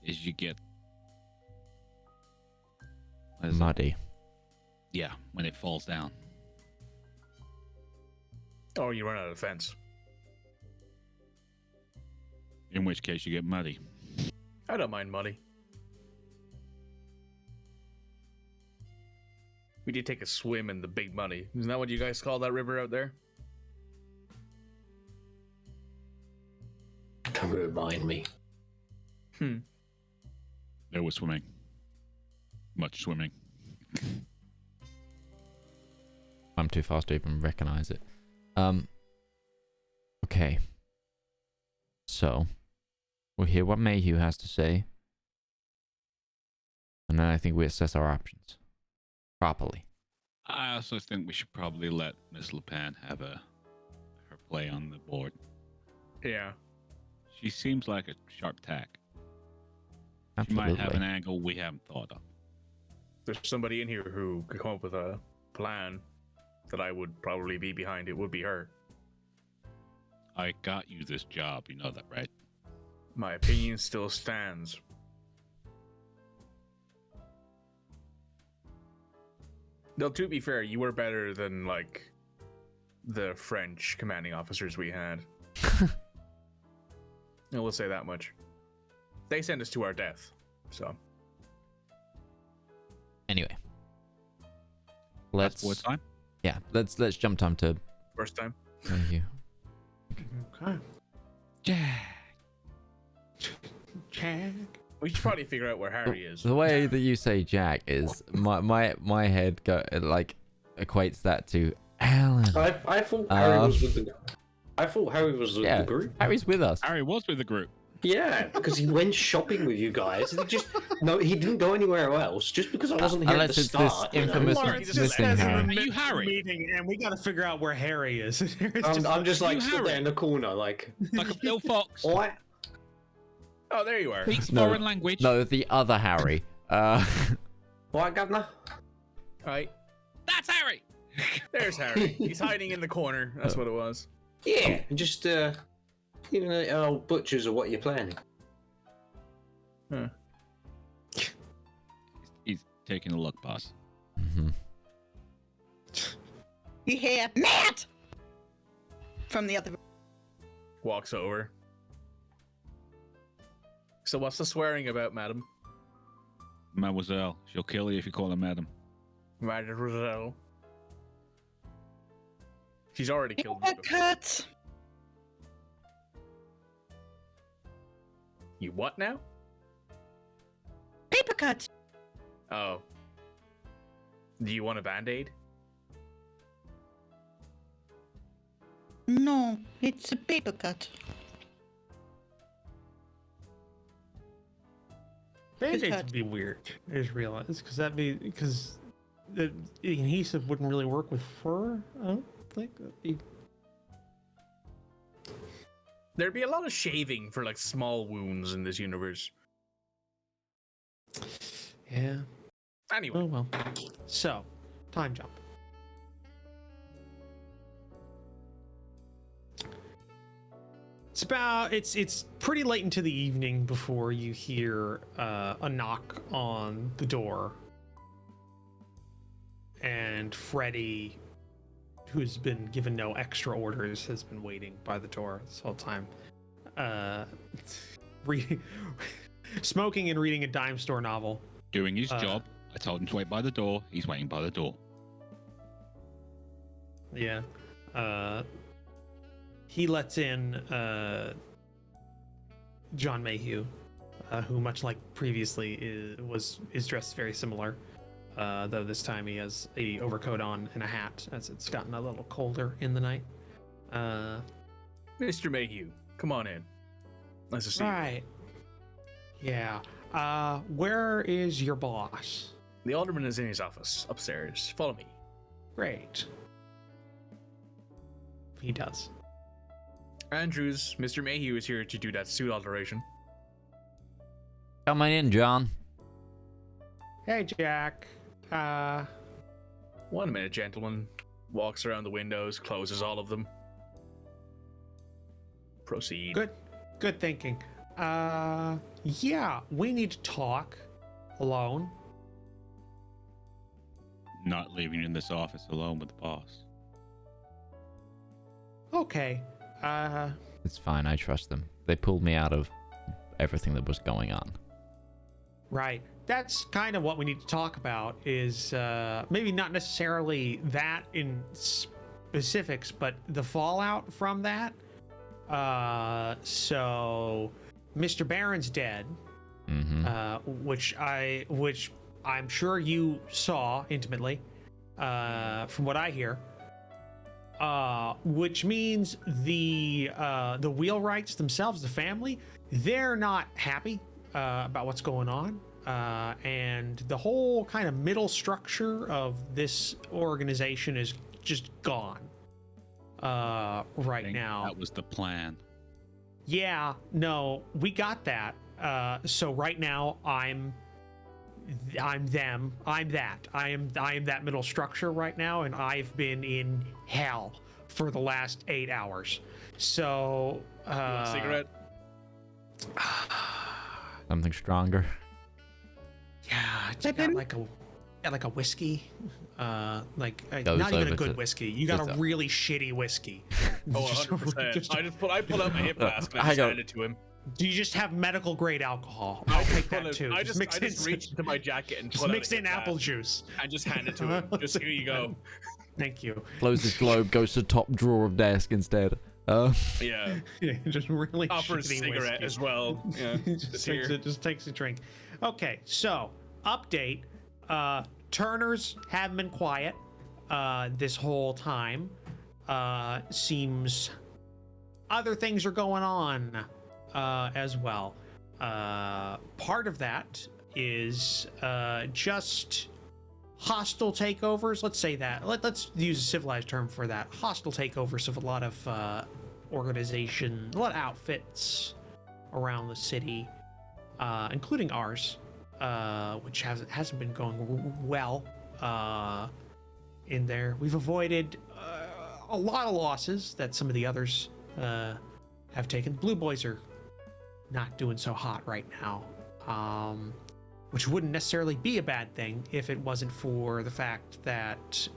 is you get what is it? Muddy. Yeah, when it falls down. Or you run out of fence. In which case you get muddy. I don't mind muddy. We did take a swim in the big muddy. Isn't that what you guys call that river out there? Don't remind me. There was swimming. Much swimming. I'm too fast to even recognize it. Okay. So, we'll hear what Mayhew has to say. And then I think we assess our options. Properly. I also think we should probably let Miss La Pan have her play on the board. Yeah. She seems like a sharp tack. She Absolutely. might have an angle we haven't thought of. There's somebody in here who could come up with a plan that I would probably be behind. It would be her. I got you this job, you know that, right? My opinion still stands. Though, to be fair, you were better than, like, the French commanding officers we had. I will say that much. They sent us to our death, so. Anyway. That's what time? Yeah, let's jump time to First time. Mayhew. Okay. Jack. We should probably figure out where Harry is. The way that you say Jack is my head equates that to Alan. I thought Harry was with the. I thought Harry was with the group. Harry's with us. Harry was with the group. Yeah, because he went shopping with you guys. He didn't go anywhere else just because I wasn't here at the unless it's this start. you know? infamous Larence just missing says in Harry. the Are you midst of the Harry? meeting, and we got to figure out where Harry is. I'm just like You stood there Harry? in the corner, like. Like a little fox. What? Oh, there you are. Speaks No. foreign language. No, the other Harry. What, Governor? Right. That's Harry! There's Harry. He's hiding in the corner. That's what it was. Yeah, just even the old butchers of what you're planning. He's taking a look, boss. Mm-hmm. You hear Matt from the other room. Walks over. So what's the swearing about, madam? Mademoiselle, she'll kill you if you call her madam. Mademoiselle. She's already killed me. Cut. You what now? Paper cut. Oh. Do you want a band-aid? No, it's a paper cut. Band-aids would be weird, I just realized, because the adhesive wouldn't really work with fur. I don't think that'd be... There'd be a lot of shaving for like small wounds in this universe. Yeah. Anyway. Oh well. So, time jump. It's pretty late into the evening before you hear a knock on the door, and Freddy, who's been given no extra orders, has been waiting by the door this whole time, reading, smoking and reading a dime store novel. Doing his job. I told him to wait by the door. He's waiting by the door. Yeah. He lets in John Mayhew, who, much like previously, is dressed very similar, though this time he has a overcoat on and a hat, as it's gotten a little colder in the night. Mr. Mayhew, come on in. Nice to see you. Right. Yeah. Where is your boss? The Alderman is in his office, upstairs. Follow me. Great. He does. Andrews, Mr. Mayhew is here to do that suit alteration. Come on in, John. Hey, Jack. 1 minute, gentleman. Walks around the windows, closes all of them. Proceed. Good thinking. Yeah, we need to talk alone. Not leaving you in this office alone with the boss. Okay. It's fine. I trust them. They pulled me out of everything that was going on. Right. That's kind of what we need to talk about, is maybe not necessarily that in specifics, but the fallout from that. So Mr. Barron's dead, which I'm sure you saw intimately, from what I hear. Which means the wheelwrights themselves, the family, they're not happy about what's going on, and the whole kind of middle structure of this organization is just gone right now. That was the plan. Yeah, no, we got that. So right now I'm them. I'm that. I am that middle structure right now, and I've been in hell for the last 8 hours. So You want a cigarette? Something stronger. Yeah, I just got like a whiskey. Not Goes even over a good to- whiskey. You got goes a up. really shitty whiskey. Oh, 100%. I pull out my hip flask and I just hand it to him. Do you just have medical grade alcohol? I'll take that too. I just reach into my jacket and just pull mix out a in hip apple flask juice. and just hand it to him. Just here you go. Thank you. Closes globe, goes to top drawer of desk instead. Yeah. Just really Offers shitty cigarette whiskey. as well. Yeah. just takes a drink. Okay, so update. Turners have been quiet this whole time. Seems other things are going on as well. Part of that is just hostile takeovers. Let's say that. Let's use a civilized term for that. Hostile takeovers of a lot of a lot of outfits around the city, including ours, which hasn't been going well in there. We've avoided a lot of losses that some of the others have taken. Blue boys are not doing so hot right now, which wouldn't necessarily be a bad thing if it wasn't for the fact that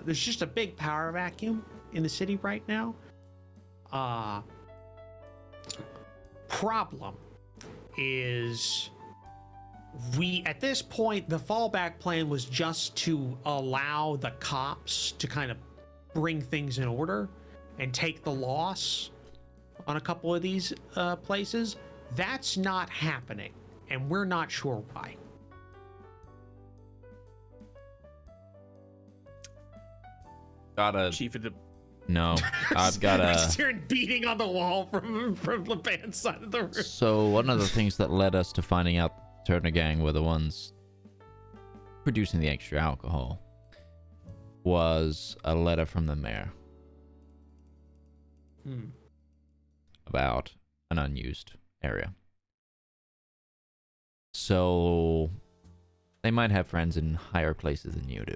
there's just a big power vacuum in the city right now. Problem is, at this point, the fallback plan was just to allow the cops to kind of bring things in order and take the loss on a couple of these places. That's not happening, and we're not sure why. Gotta. Chief of the. No, I've got We're a. just hearing beating on the wall from La Pan's side of the room. So one of the things that led us to finding out Turner Gang were the ones producing the extra alcohol was a letter from the mayor about an unused area. So they might have friends in higher places than you do.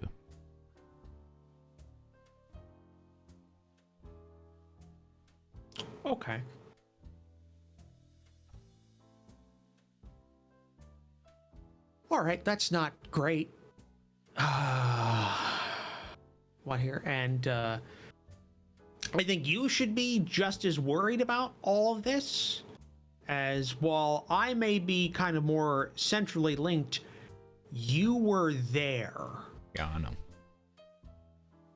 Okay. All right, that's not great. What here? And I think you should be just as worried about all of this, as while I may be kind of more centrally linked, you were there. Yeah, I know.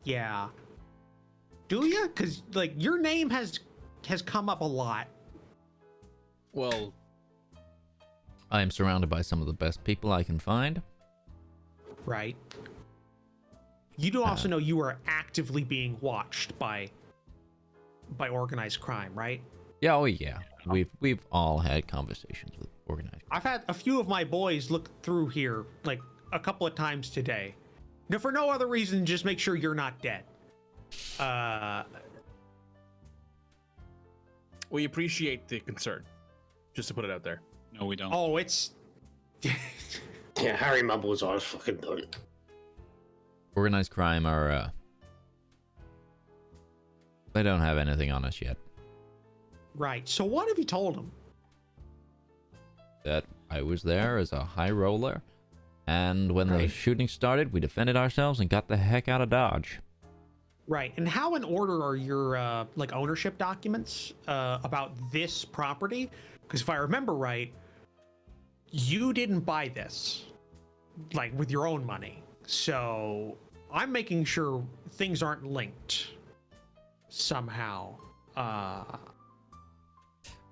Yeah. Do you? Because like your name has come up a lot. Well, I am surrounded by some of the best people I can find. Right. You do also know you are actively being watched by organized crime, right? Yeah, oh yeah. We've all had conversations with organized. I've had a few of my boys look through here like a couple of times today. Now, for no other reason, just make sure you're not dead. we appreciate the concern. Just to put it out there. No, we don't. Oh, it's Yeah, Harry mumbles, I fucking don't. Organized crime are, they don't have anything on us yet. right. So what have you told them? That I was there as a high roller, and when the Right. shooting started, we defended ourselves and got the heck out of Dodge. Right. And how in order are your like ownership documents about this property? Because if I remember right, you didn't buy this like with your own money. So I'm making sure things aren't linked somehow.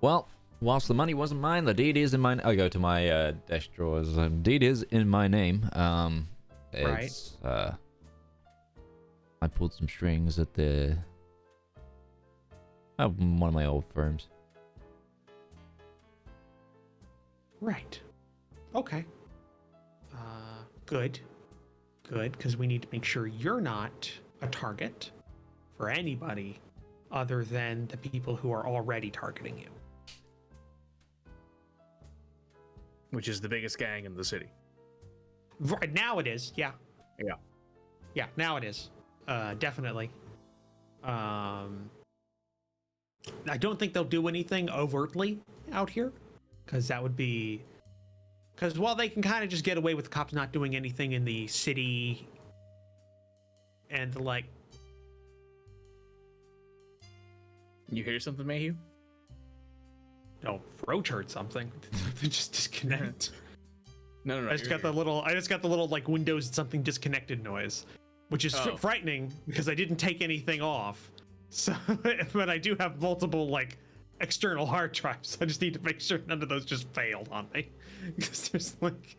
Well, whilst the money wasn't mine, the deed is in mine. I'll go to my desk drawers. Deed is in my name. It's, I pulled some strings at the one of my old firms. Right. Okay. Good. Good, because we need to make sure you're not a target for anybody other than the people who are already targeting you. Which is the biggest gang in the city. Right now it is, yeah. Yeah. Yeah, now it is. Definitely. I don't think they'll do anything overtly out here, because that would be... Because while they can kind of just get away with cops not doing anything in the city and like... You hear something, Mayhew? No, Roach heard something. They just disconnect. No. I just got the little like Windows something disconnected noise, which is frightening because I didn't take anything off. So, but I do have multiple like external hard drives. I just need to make sure none of those just failed on me, because there's like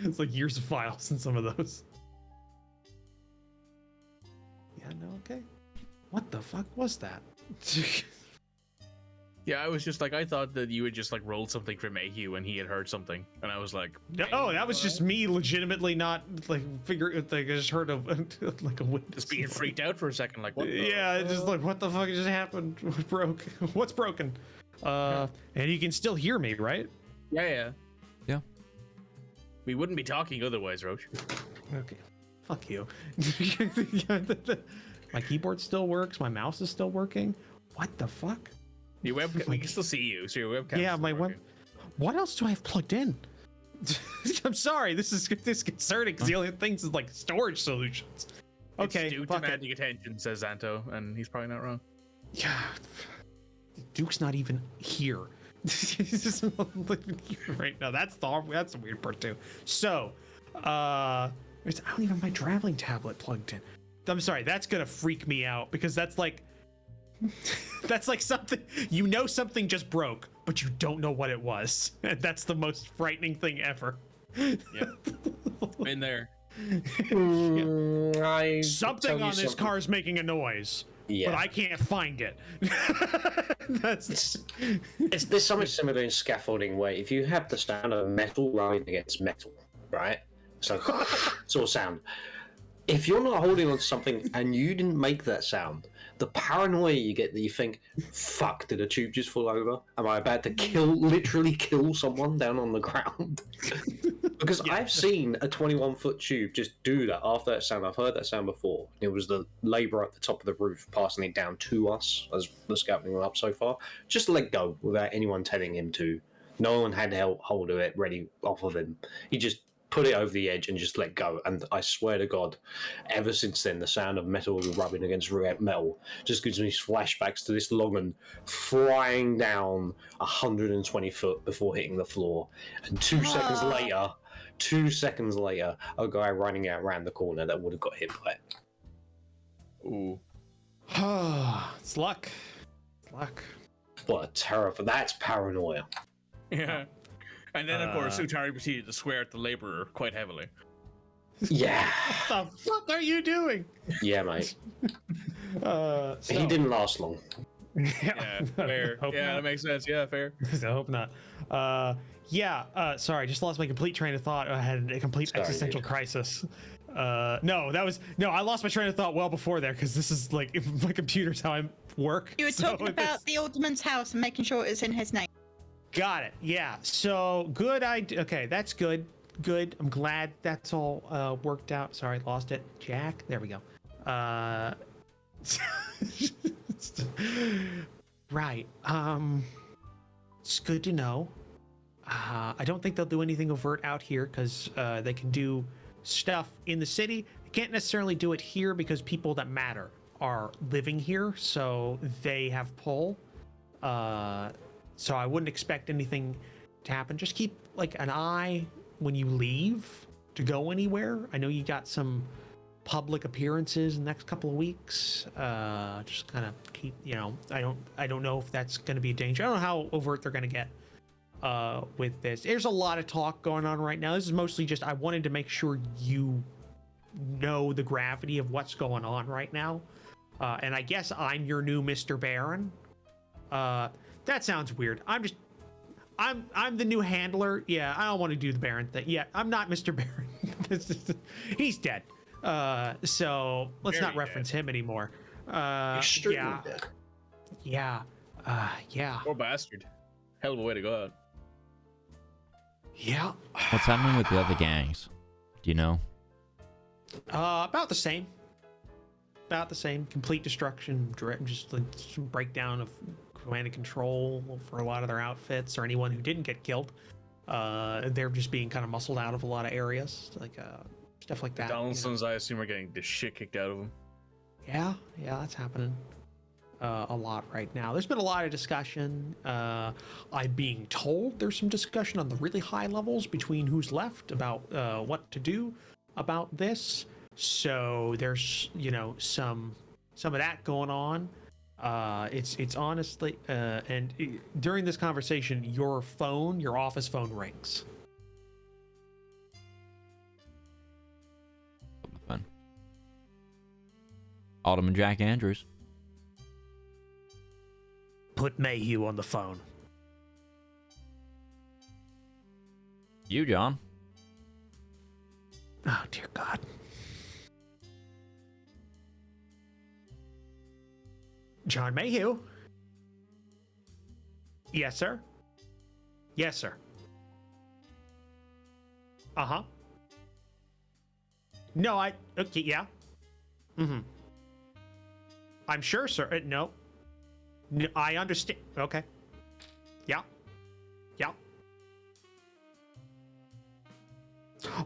it's like years of files in some of those. Yeah. No. Okay. What the fuck was that? Yeah, I was just like, I thought that you had just like rolled something for Mayhew and he had heard something, and I was like, No, that was just me legitimately not like figuring. Like I just heard of like a Windows just being freaked out for a second, like, what? Yeah, just like, what the fuck just happened? What broke? What's broken? And you can still hear me, right? Yeah. Yeah. We wouldn't be talking otherwise, Roach. Okay. Fuck you. My keyboard still works. My mouse is still working. What the fuck? Your webcam, we can still see you, so your webcam. Yeah, my web. What else do I have plugged in? I'm sorry, this is concerning because the only things is like storage solutions. Okay, Duke demanding attention, says Xanto, and he's probably not wrong. Yeah, Duke's not even here. He's just not even here right now. That's the weird part too. So, I don't even have my traveling tablet plugged in. I'm sorry, that's gonna freak me out because that's like something, you know, something just broke, but you don't know what it was. And that's the most frightening thing ever. Yeah, been there. Something on this car is making a noise, but I can't find it. There's something similar in scaffolding where if you have the sound of metal rubbing against metal, right? So sort of sound. If you're not holding on to something and you didn't make that sound, the paranoia you get that you think, fuck, did a tube just fall over? Am I about to literally kill someone down on the ground? Because I've seen a 21-foot tube just do that after that sound. I've heard that sound before. It was the labourer at the top of the roof passing it down to us as the scouting went up so far. Just let go without anyone telling him to. No one had hold of it ready off of him. He just put it over the edge and just let go. And I swear to God, ever since then, the sound of metal rubbing against metal just gives me flashbacks to this longman flying down 120 foot before hitting the floor. And 2 seconds later, a guy running out around the corner that would have got hit by it. Ooh. It's luck. It's luck. What a terror. That's paranoia. Yeah. And then, of course, Utari proceeded to swear at the laborer quite heavily. Yeah. What the fuck are you doing? Yeah, mate. He didn't last long. Yeah, fair. Yeah, that makes sense. Yeah, fair. I hope not. Sorry, just lost my complete train of thought. I had a complete existential crisis. I lost my train of thought well before there because this is like my computer's how I work. You were talking about the Alderman's house and making sure it's in his name. Got it. Yeah. So good idea. Okay, that's good. Good. I'm glad that's all worked out. Sorry, lost it. Jaack. There we go. Right. It's good to know. I don't think they'll do anything overt out here because they can do stuff in the city. They can't necessarily do it here because people that matter are living here, so they have pull. So I wouldn't expect anything to happen. Just keep like an eye when you leave to go anywhere. I know you got some public appearances in the next couple of weeks. Just kind of keep, I don't know if that's going to be a danger. I don't know how overt they're going to get with this. There's a lot of talk going on right now. This is mostly just I wanted to make sure you know the gravity of what's going on right now. And I guess I'm your new Mr. Baron. That sounds weird. I'm the new handler. Yeah, I don't want to do the Baron thing. Yeah, I'm not Mr. Baron. He's dead. So let's Very not reference him anymore. Extremely dead. Yeah. Poor bastard. Hell of a way to go out. Yeah. What's happening with the other gangs? Do you know? About the same. Complete destruction. Just like some breakdown of command and control for a lot of their outfits or anyone who didn't get killed. They're just being kind of muscled out of a lot of areas, like stuff like that. Donaldson's, I assume, are getting the shit kicked out of them. Yeah, that's happening a lot right now. There's been a lot of discussion. I'm being told there's some discussion on the really high levels between who's left about what to do about this. So there's some of that going on. It's honestly, during this conversation, your office phone rings. Fun. Alderman Jack Andrews. Put Mayhew on the phone. You, John. Oh, dear God. John Mayhew? Yes, sir? Yes, sir. Uh-huh. No, okay, yeah. Mm-hmm. I'm sure, sir. No. I understand. Okay. Yeah. Yeah.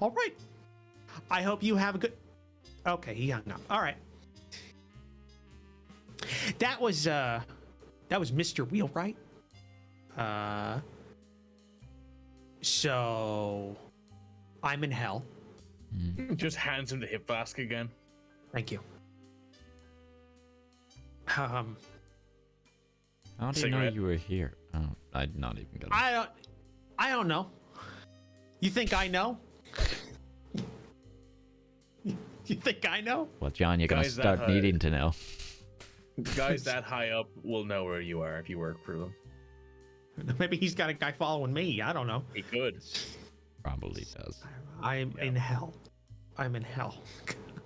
All right. I hope you have a good. Okay, he hung up. All right. That was Mr. Wheelwright. So I'm in hell. Just hands him the hip flask again. Thank you. How do you know Cigarette. you were here? Oh, I'm not even gonna. I don't know. You think I know? You think I know? Well, John, you're gonna Guys that start high. needing to know. Guys that high up will know where you are if you work for them. Maybe he's got a guy following me. I don't know. He could. Probably does. I'm in hell. I'm in hell.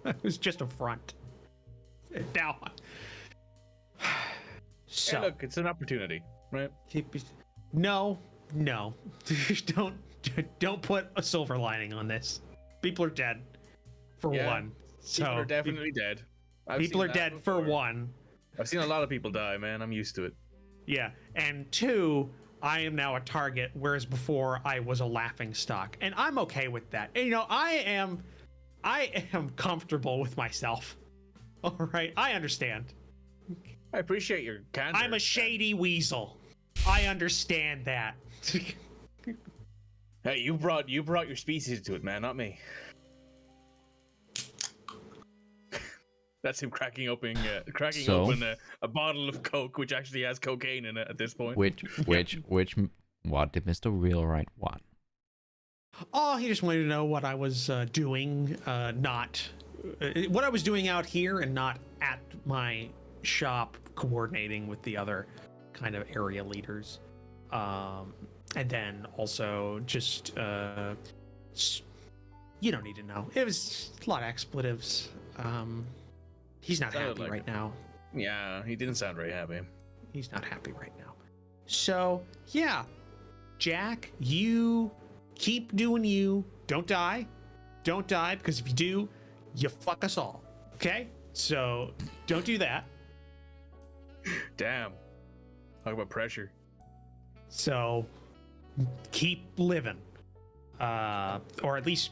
It was just a front. Now. So Hey, look, it's an opportunity, right? no. Don't put a silver lining on this. People are dead. For Yeah, one. So People are definitely dead. people are dead for before. one. I've seen a lot of people die, man. I'm used to it. Yeah, and two, I am now a target, whereas before I was a laughing stock, and I'm okay with that. And, I am comfortable with myself. All right, I understand. I appreciate your candor. I'm a shady weasel. I understand that. Hey, you brought your species to it, man, not me. That's him cracking open a bottle of Coke, which actually has cocaine in it at this point. What did Mr. Wheelwright want? Oh, he just wanted to know what I was doing, what I was doing out here and not at my shop coordinating with the other kind of area leaders. And then also just, you don't need to know. It was a lot of expletives. He's not Sounded happy like right it. now. Yeah, he didn't sound very happy. He's not happy right now. So, yeah. Jaack, you keep doing you. Don't die. Don't die, because if you do, you fuck us all. Okay? So, don't do that. Damn. Talk about pressure. So, keep living. Or at least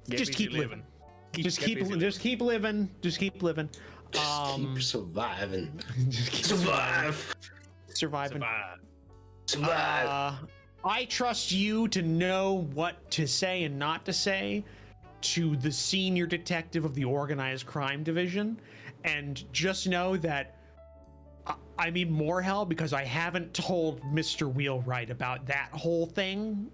just keep living. Just keep living. Just keep living. Keep surviving. Just keep Survive. surviving. Survive. I trust you to know what to say and not to say to the senior detective of the organized crime division, and just know that I'm in more hell because I haven't told Mr. Wheelwright about that whole thing.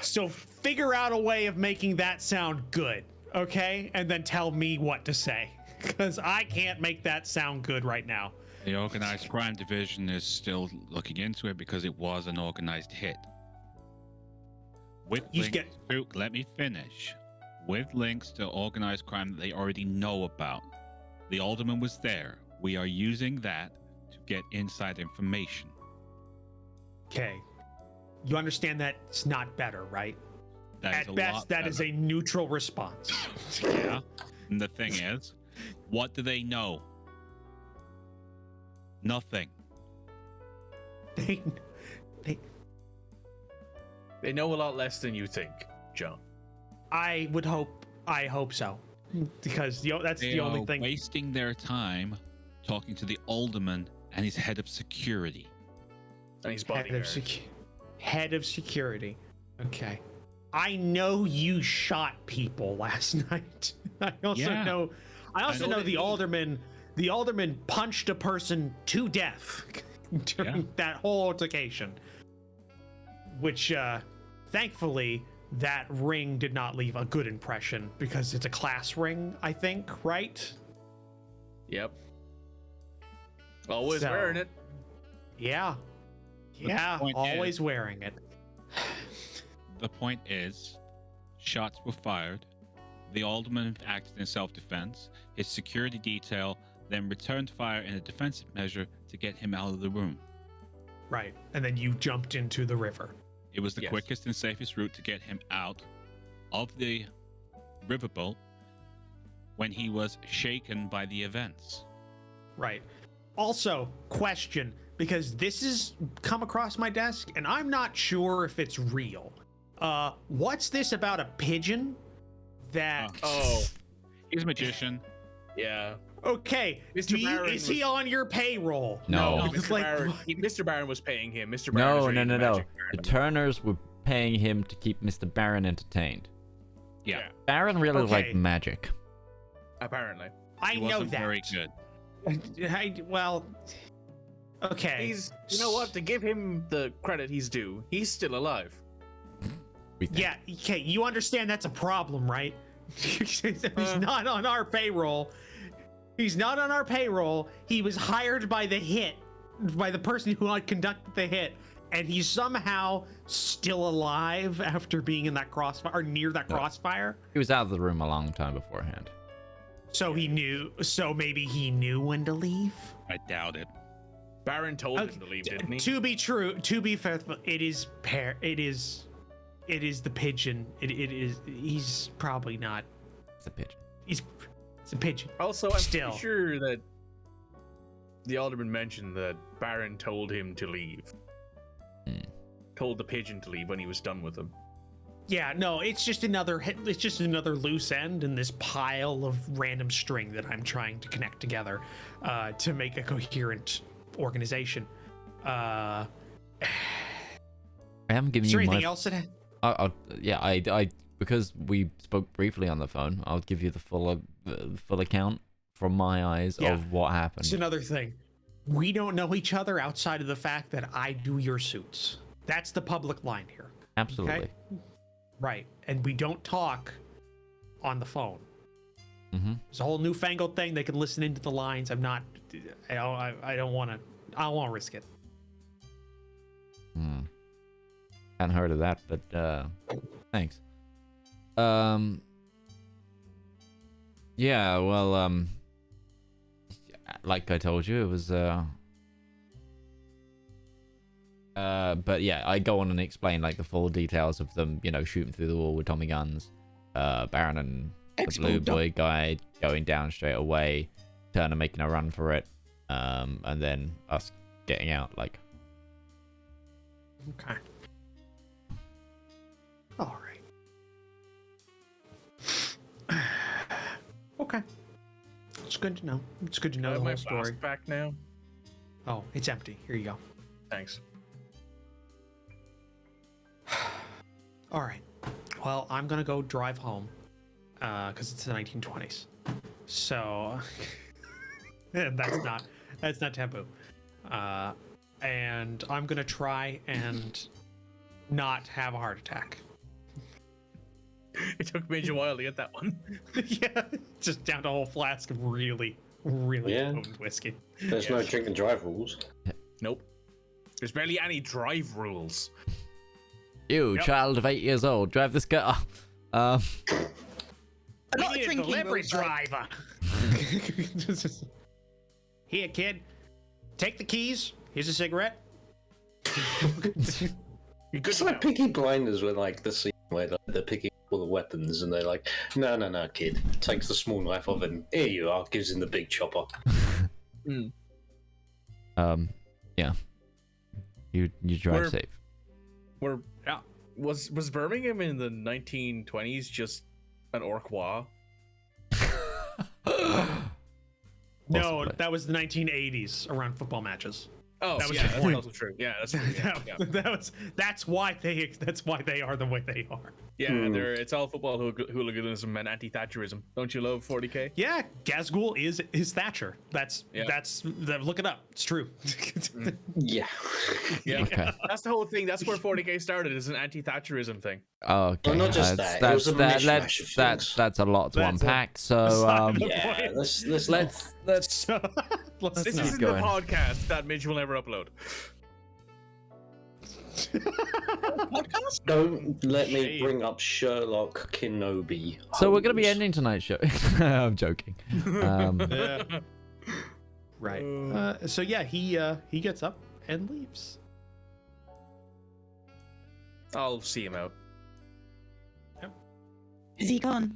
So figure out a way of making that sound good, okay? And then tell me what to say, because I can't make that sound good right now. The organized crime division is still looking into it because it was an organized hit. With links to, let me finish. With links to organized crime that they already know about. The Alderman was there. We are using that to get inside information. Okay. You understand that it's not better, right? That is At best, that is a neutral response. Yeah. And the thing is, what do they know? Nothing. They know a lot less than you think, John. I hope so, because that's the only thing. Wasting their time talking to the Alderman and his head of security. And his bodyguard. Head of security. Okay. I know you shot people last night. I also know the Alderman. The Alderman punched a person to death during that whole altercation. Which, thankfully, that ring did not leave a good impression because it's a class ring, I think, right? Yep. Always wearing it. Yeah. Yeah, always wearing it. The point is, shots were fired. The Alderman acted in self-defense. His security detail then returned fire in a defensive measure to get him out of the room. Right, and then you jumped into the river. It was the quickest and safest route to get him out of the riverboat when he was shaken by the events. Right. Also, question, because this has come across my desk and I'm not sure if it's real. What's this about a pigeon that... Oh, He's a magician. yeah. Okay, Mr. Barron is he on your payroll? No. Mr. Like, Barron, Mr. Barron was paying him. Mr. Barron No, was no, reading no, the no. magic The card. Turners were paying him to keep Mr. Barron entertained. Yeah. Barron really Okay. liked magic. Apparently. I He know wasn't that. very good. Well, okay. You know what? To give him the credit he's due, he's still alive. We think. Yeah, okay, you understand that's a problem, right? He's not on our payroll. He's not on our payroll. He was hired by the person who conducted the hit, and he's somehow still alive after being in that crossfire, or near that crossfire. He was out of the room a long time beforehand. So maybe he knew when to leave. I doubt it. Barron told him to leave, didn't he? To be true, to be faithful, it is the pigeon. He's probably not. It's a pigeon. It's a pigeon. Also, I'm Still. pretty sure that the Alderman mentioned that Barron told him to leave. Told the pigeon to leave when he was done with him. Yeah, no, it's just another loose end in this pile of random string that I'm trying to connect together to make a coherent organization. I haven't given Is you there anything my... else that? I because we spoke briefly on the phone, I'll give you the full account from my eyes of what happened. It's another thing. We don't know each other outside of the fact that I do your suits. That's the public line here. Absolutely. Okay? Right. And we don't talk on the phone. Mm-hmm. It's a whole newfangled thing. They can listen into the lines. I don't want to risk it. Hadn't heard of that, but thanks. Yeah, well, like I told you, it was but yeah, I go on and explain like the full details of them, shooting through the wall with Tommy guns, Baron and the blue boy guy going down straight away, Turner making a run for it, and then us getting out, like. Okay. All right. Okay. It's good to know. It's good to know I the have my whole story. flask back now. Oh, it's empty. Here you go. Thanks. All right. Well, I'm gonna go drive home, because it's the 1920s. So, that's not taboo. And I'm gonna try and not have a heart attack. It took me a while to get that one. Yeah, just down to a whole flask of really potent whiskey. There's no drink and drive rules. Nope. There's barely any drive rules. You, child of 8 years old, drive this car. A lot We of need a drinking delivery rules, though. driver. Here, kid. Take the keys. Here's a cigarette. You're good It's to like know. Peaky Blinders, where like the scene where like, they're picking all the weapons, and they're like, "No, kid." Takes the small knife off, and here you are. Gives him the big chopper. Yeah. You drive We're- safe. Was Birmingham in the 1920s just an Orquois? No, Possibly. that was the 1980s around football matches. Oh, That was yeah, the that's point. also true. Yeah, that's true. Yeah, That's why they are the way they are. yeah it's all football hooliganism and anti-Thatcherism. Don't you love 40k? Yeah, Gazgul is Thatcher. Yeah. Look it up. It's true. Yeah. Yeah, Okay. that's the whole thing. That's where 40k started. Is an anti-Thatcherism thing. Oh, okay. Well, not just that, it was a mishmash of things. That's a lot to That's unpack. So Yeah. Let's let's So, let's This not. isn't going. the podcast that Midge will never upload. don't let me Shame. bring up Sherlock Kenobi. So we're gonna be hoes. ending tonight's show. I'm joking. Right. So yeah, he gets up and leaves. I'll see him out. Is he gone?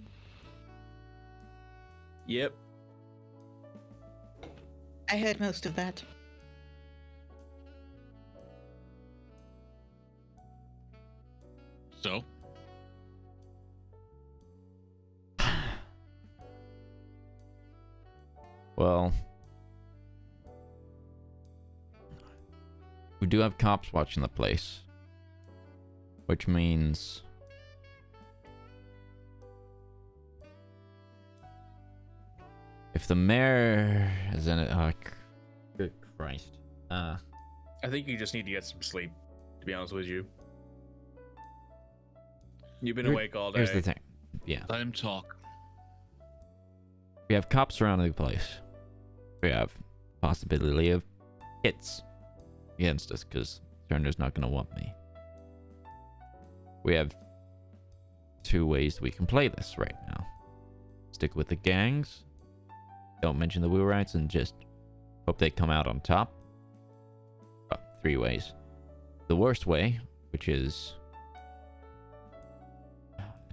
Yep. I heard most of that. So, Well, we do have cops watching the place, which means if the mayor is in it, oh, good Christ. I think you just need to get some sleep, to be honest with you. You've been awake all day. Here's the thing. Yeah. let him talk. We have cops surrounding the place. We have possibility of hits against us because Turner's not going to want me. We have two ways we can play this right now. Stick with the gangs. Don't mention the wheelwrights and just hope they come out on top. Well, three ways. The worst way, which is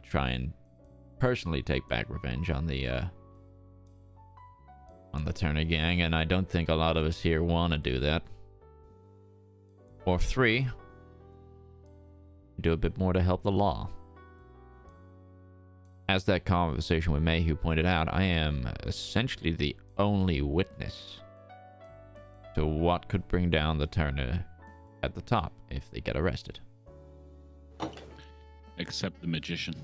try and personally take back revenge on the Turner gang, and I don't think a lot of us here want to do that. Or three, do a bit more to help the law. As that conversation with Mayhew pointed out, I am essentially the only witness to what could bring down the Turner at the top if they get arrested. Except the magician.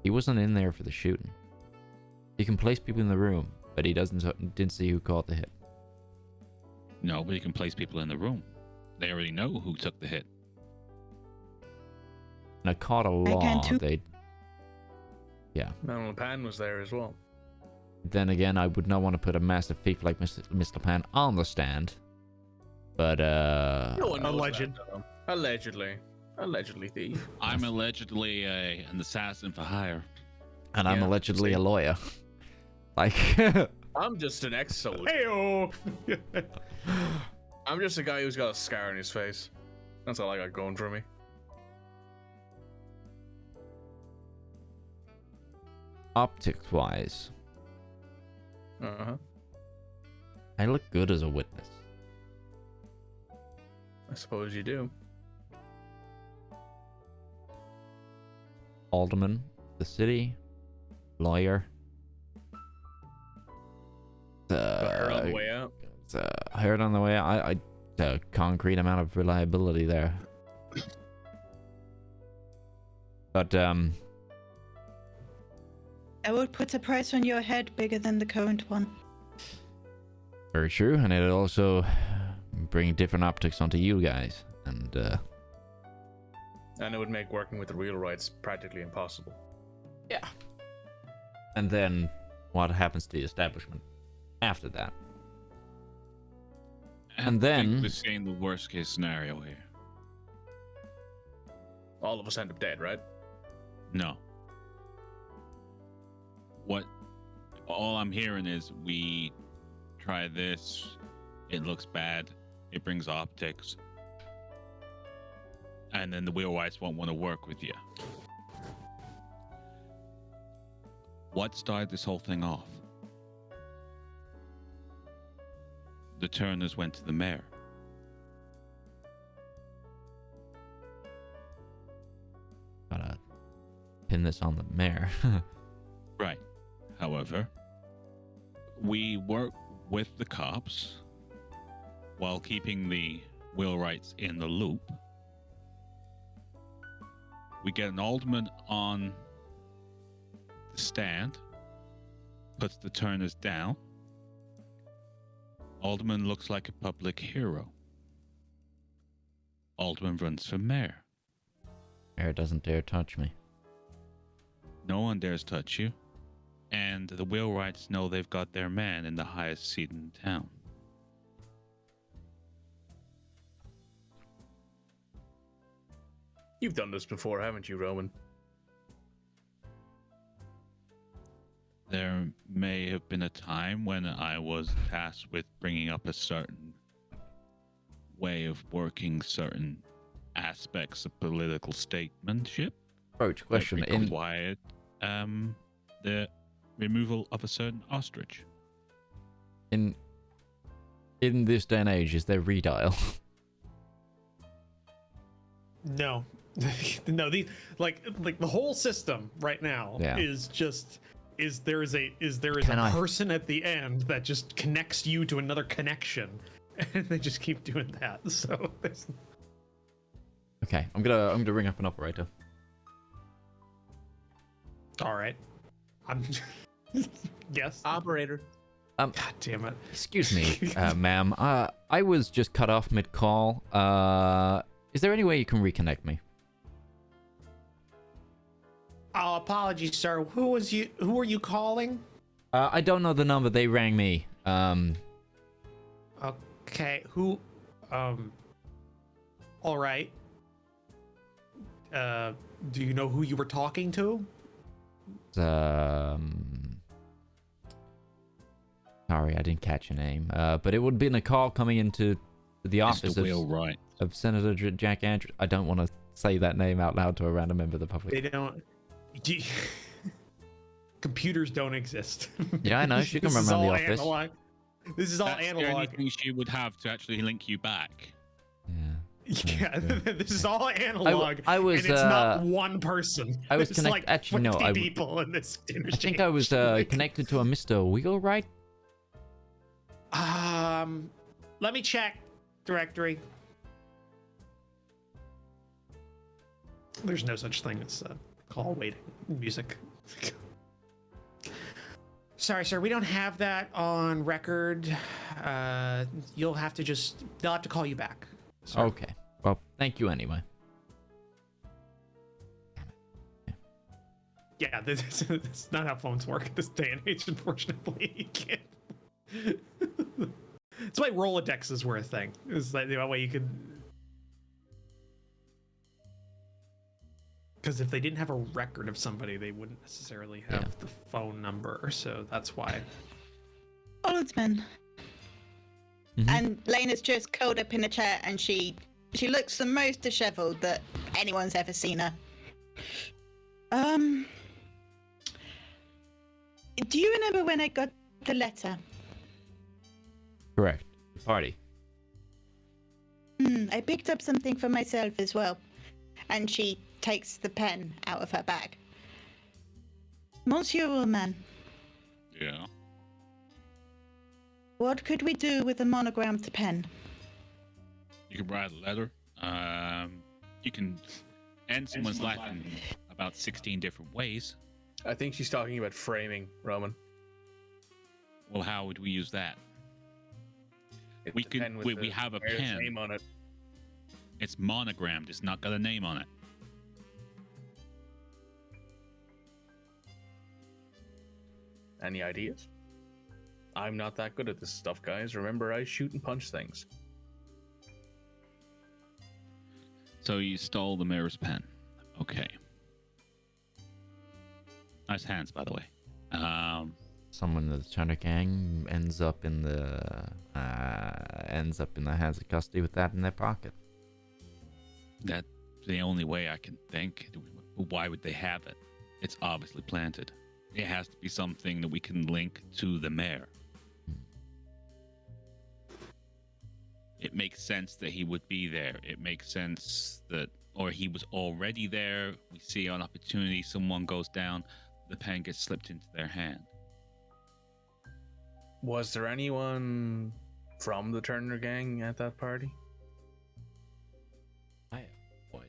He wasn't in there for the shooting. He can place people in the room, but he didn't see who caught the hit. No, but he can place people in the room. They already know who took the hit. And I caught a law. Yeah. Lena La Pan was there as well. Then again, I would not want to put a massive thief like Miss La Pan on the stand. But No one knows Alleged. that, though. Allegedly thief. I'm allegedly an assassin for hire. and I'm Yeah, allegedly a same. lawyer. Like I'm just an ex-soldier. Heyo. I'm just a guy who's got a scar on his face. That's all I got going for me. optics wise, Uh-huh. I look good as a witness. I suppose you do. Alderman, the city, lawyer. Better on the way out. Heard on the way. I a concrete amount of reliability there. But I would put a price on your head bigger than the current one. very true, and it'll also bring different optics onto you guys, and And it would make working with the real rights practically impossible. yeah. And then what happens to the establishment after that? And I then- think we're seeing the worst case scenario here. All of us end up dead, right? No. What all I'm hearing is we try this, it looks bad, it brings optics, and then the wheelwrights won't want to work with you. What started this whole thing off? The Turners went to the mayor. Gotta pin this on the mayor. Right. However, we work with the cops while keeping the wheelwrights in the loop. We get an alderman on the stand, puts the Turners down. Alderman looks like a public hero. Alderman runs for mayor. Mayor doesn't dare touch me. No one dares touch you. And the wheelwrights know they've got their man in the highest seat in town. You've done this before, haven't you, Roman? There may have been a time when I was tasked with bringing up a certain way of working certain aspects of political statesmanship. Approach question That in required the removal of a certain ostrich. in this day and age. Is there redial? No, no. Like the whole system right now Yeah. is there is a Can I- person at the end that just connects you to another connection, and they just keep doing that. So there's... Okay, I'm gonna ring up an operator. all right. I'm yes. Operator. God damn it. Excuse me, ma'am. I was just cut off mid-call. Is there any way you can reconnect me? Oh, apologies, sir. Who are you calling? I don't know the number. They rang me. Okay. Who? All right. Do you know who you were talking to? Sorry, I didn't catch your name. But it would have been a call coming into the office Mr. Wheelwright. of Senator Jaack Andrews. I don't want to say that name out loud to a random member of the public. They don't. Computers don't exist. Yeah, I know. She can This run is around the all office. analog. This is all That's the only analog. thing she would have to actually link you back. Yeah. Yeah, this is all analog. I was, and it's not one person. I was it's connect- like actually, no, 50 people in this I interchange. think I was connected to a Mr. Wheelwright. Let me check directory. There's no such thing as call waiting music. Sorry, sir, we don't have that on record. They'll have to call you back. Sir. Okay. Well, thank you anyway. Yeah, that's not how phones work in this day and age, unfortunately. You can't. That's why Rolodexes were a thing. Is that way you could. Because if they didn't have a record of somebody, they wouldn't necessarily have the phone number. So that's why. Alderman. Mhm. And Lena's just curled up in a chair and she looks the most disheveled that anyone's ever seen her. Do you remember when I got the letter? Correct. Party. I picked up something for myself as well. And she takes the pen out of her bag. Monsieur Ullman, Yeah. what could we do with a monogrammed pen? You can write a letter. You can end someone's life in about 16 different ways. I think she's talking about framing, Roman. Well, how would we use that? It's We the can- pen with we the have a mayor's pen. name on it. It's monogrammed. It's not got a name on it. Any ideas? I'm not that good at this stuff, guys. Remember, I shoot and punch things. So you stole the mayor's pen. Okay. Nice hands, by the way. Someone in the Turner gang ends up in the hands of custody with that in their pocket. That's the only way I can think. Why would they have it? It's obviously planted. It has to be something that we can link to the mayor. It makes sense that he would be there. It makes sense that, or he was already there. We see an opportunity, someone goes down, the pen gets slipped into their hand. Was there anyone from the Turner gang at that party? I have no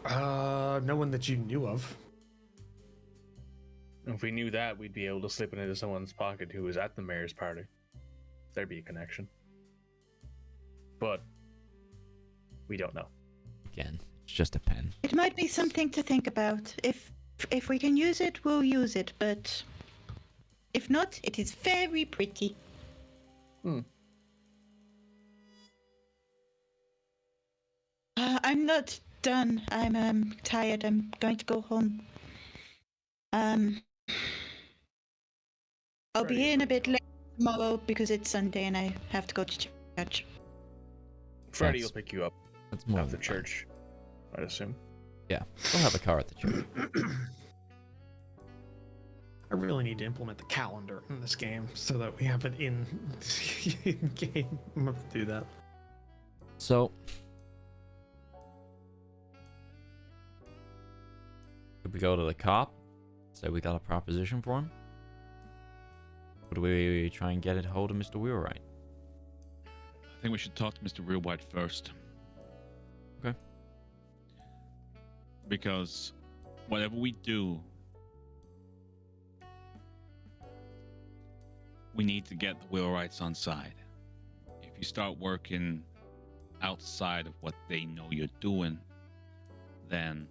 idea. No one that you knew of. If we knew that, we'd be able to slip it into someone's pocket who was at the mayor's party. There'd be a connection. But we don't know. Again, it's just a pen. It might be something to think about. If we can use it, we'll use it, but if not, it is very pretty. I'm not done. I'm tired. I'm going to go home. I'll be in a bit late tomorrow because it's Sunday and I have to go to church. Freddie That's- will pick you up That's more after than fine. church. I'd assume. Yeah, we'll have a car at the church. I really need to implement the calendar in this game so that we have it in game. I'm gonna have to do that. So, could we go to the cop? Say we got a proposition for him? Or do we try and get a hold of Mr. Wheelwright? I think we should talk to Mr. Wheelwright first. Okay. Because whatever we do, we need to get the Wheelwrights on side. If you start working outside of what they know you're doing, then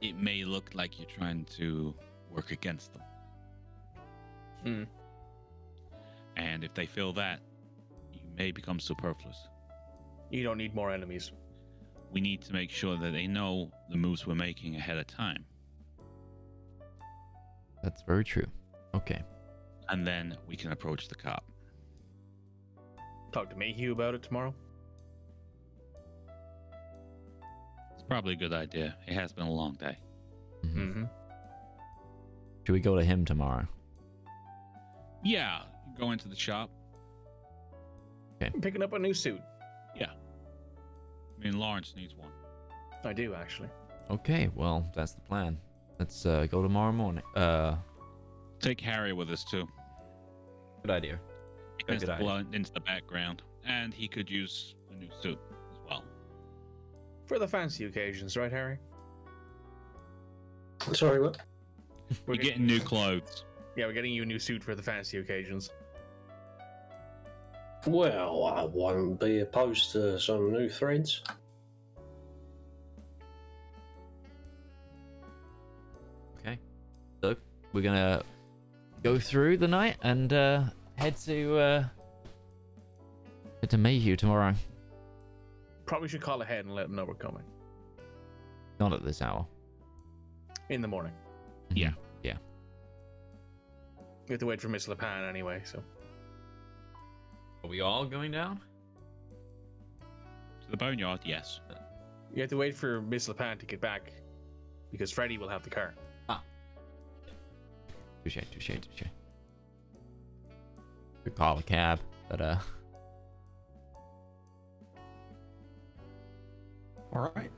it may look like you're trying to work against them. And if they feel that, you may become superfluous. You don't need more enemies. We need to make sure that they know the moves we're making ahead of time. That's very true. Okay. And then we can approach the cop. Talk to Mayhew about it tomorrow. It's probably a good idea. It has been a long day. Mm-hmm. Should we go to him tomorrow? Yeah, go into the shop. I'm picking up a new suit. Yeah. I mean, Larence needs one. I do, actually. Okay, well, that's the plan. Let's go tomorrow morning. Take Harry with us too. Good idea. He tends good to idea. blend into the background, and he could use a new suit as well. For the fancy occasions, right, Harry? Sorry, what? We're getting new clothes. Yeah, we're getting you a new suit for the fancy occasions. Well, I won't be opposed to some new threads. Okay. So, we're gonna go through the night and head to Mayhew tomorrow. Probably should call ahead and let them know we're coming. Not at this hour. In the morning. Yeah. Yeah. We have to wait for Miss La Pan anyway, so. Are we all going down? To the boneyard, yes. You have to wait for Miss La Pan to get back, because Freddy will have the car. Touche. Could call a cab, but All right.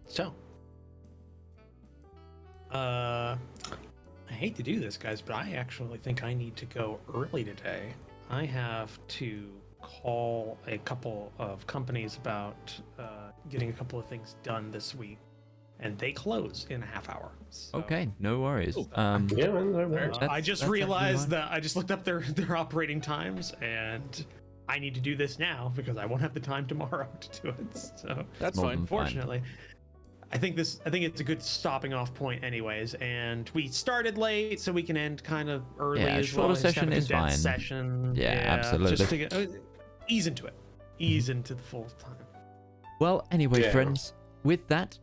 So, I hate to do this, guys, but I actually think I need to go early today. I have to call a couple of companies about getting a couple of things done this week, and they close in a half hour. So, okay, no worries. Yeah, man, no worries. I just that's realized actually that I just looked up their operating times, and I need to do this now because I won't have the time tomorrow to do it. So That's More fine. than fine. unfortunately, I think it's a good stopping off point, anyways. And we started late, so we can end kind of early Yeah, as shorter well. Just have session a is condensed fine. Session. Yeah, absolutely. Just to get, ease into it. Ease into the full time. Well, anyway, Yeah. friends, with that,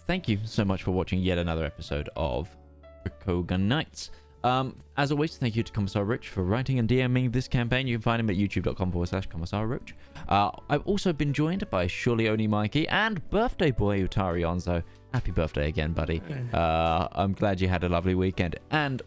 thank you so much for watching yet another episode of Tricogha Nights. As always, thank you to Commissar Roach for writing and DMing this campaign. You can find him at youtube.com/Commissar Roach. I've also been joined by Surelyonlymikey and birthday boy UtariOnzo. Happy birthday again, buddy. I'm glad you had a lovely weekend. And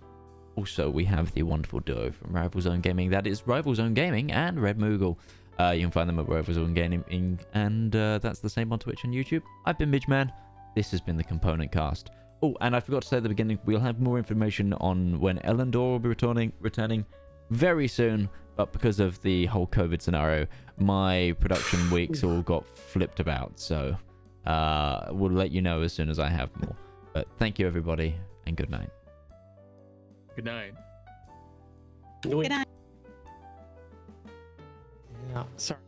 also, we have the wonderful duo from RivalZoneGaming. That is RivalZoneGaming and Red Moogle. You can find them at RivalZoneGaming, and that's the same on Twitch and YouTube. I've been Midgeman. This has been the Component Cast. Oh, and I forgot to say at the beginning, we'll have more information on when Elendor will be returning very soon, but because of the whole COVID scenario, my production weeks all got flipped about, so we'll let you know as soon as I have more. But thank you, everybody, and good night. Good night. Good night. Yeah. Sorry.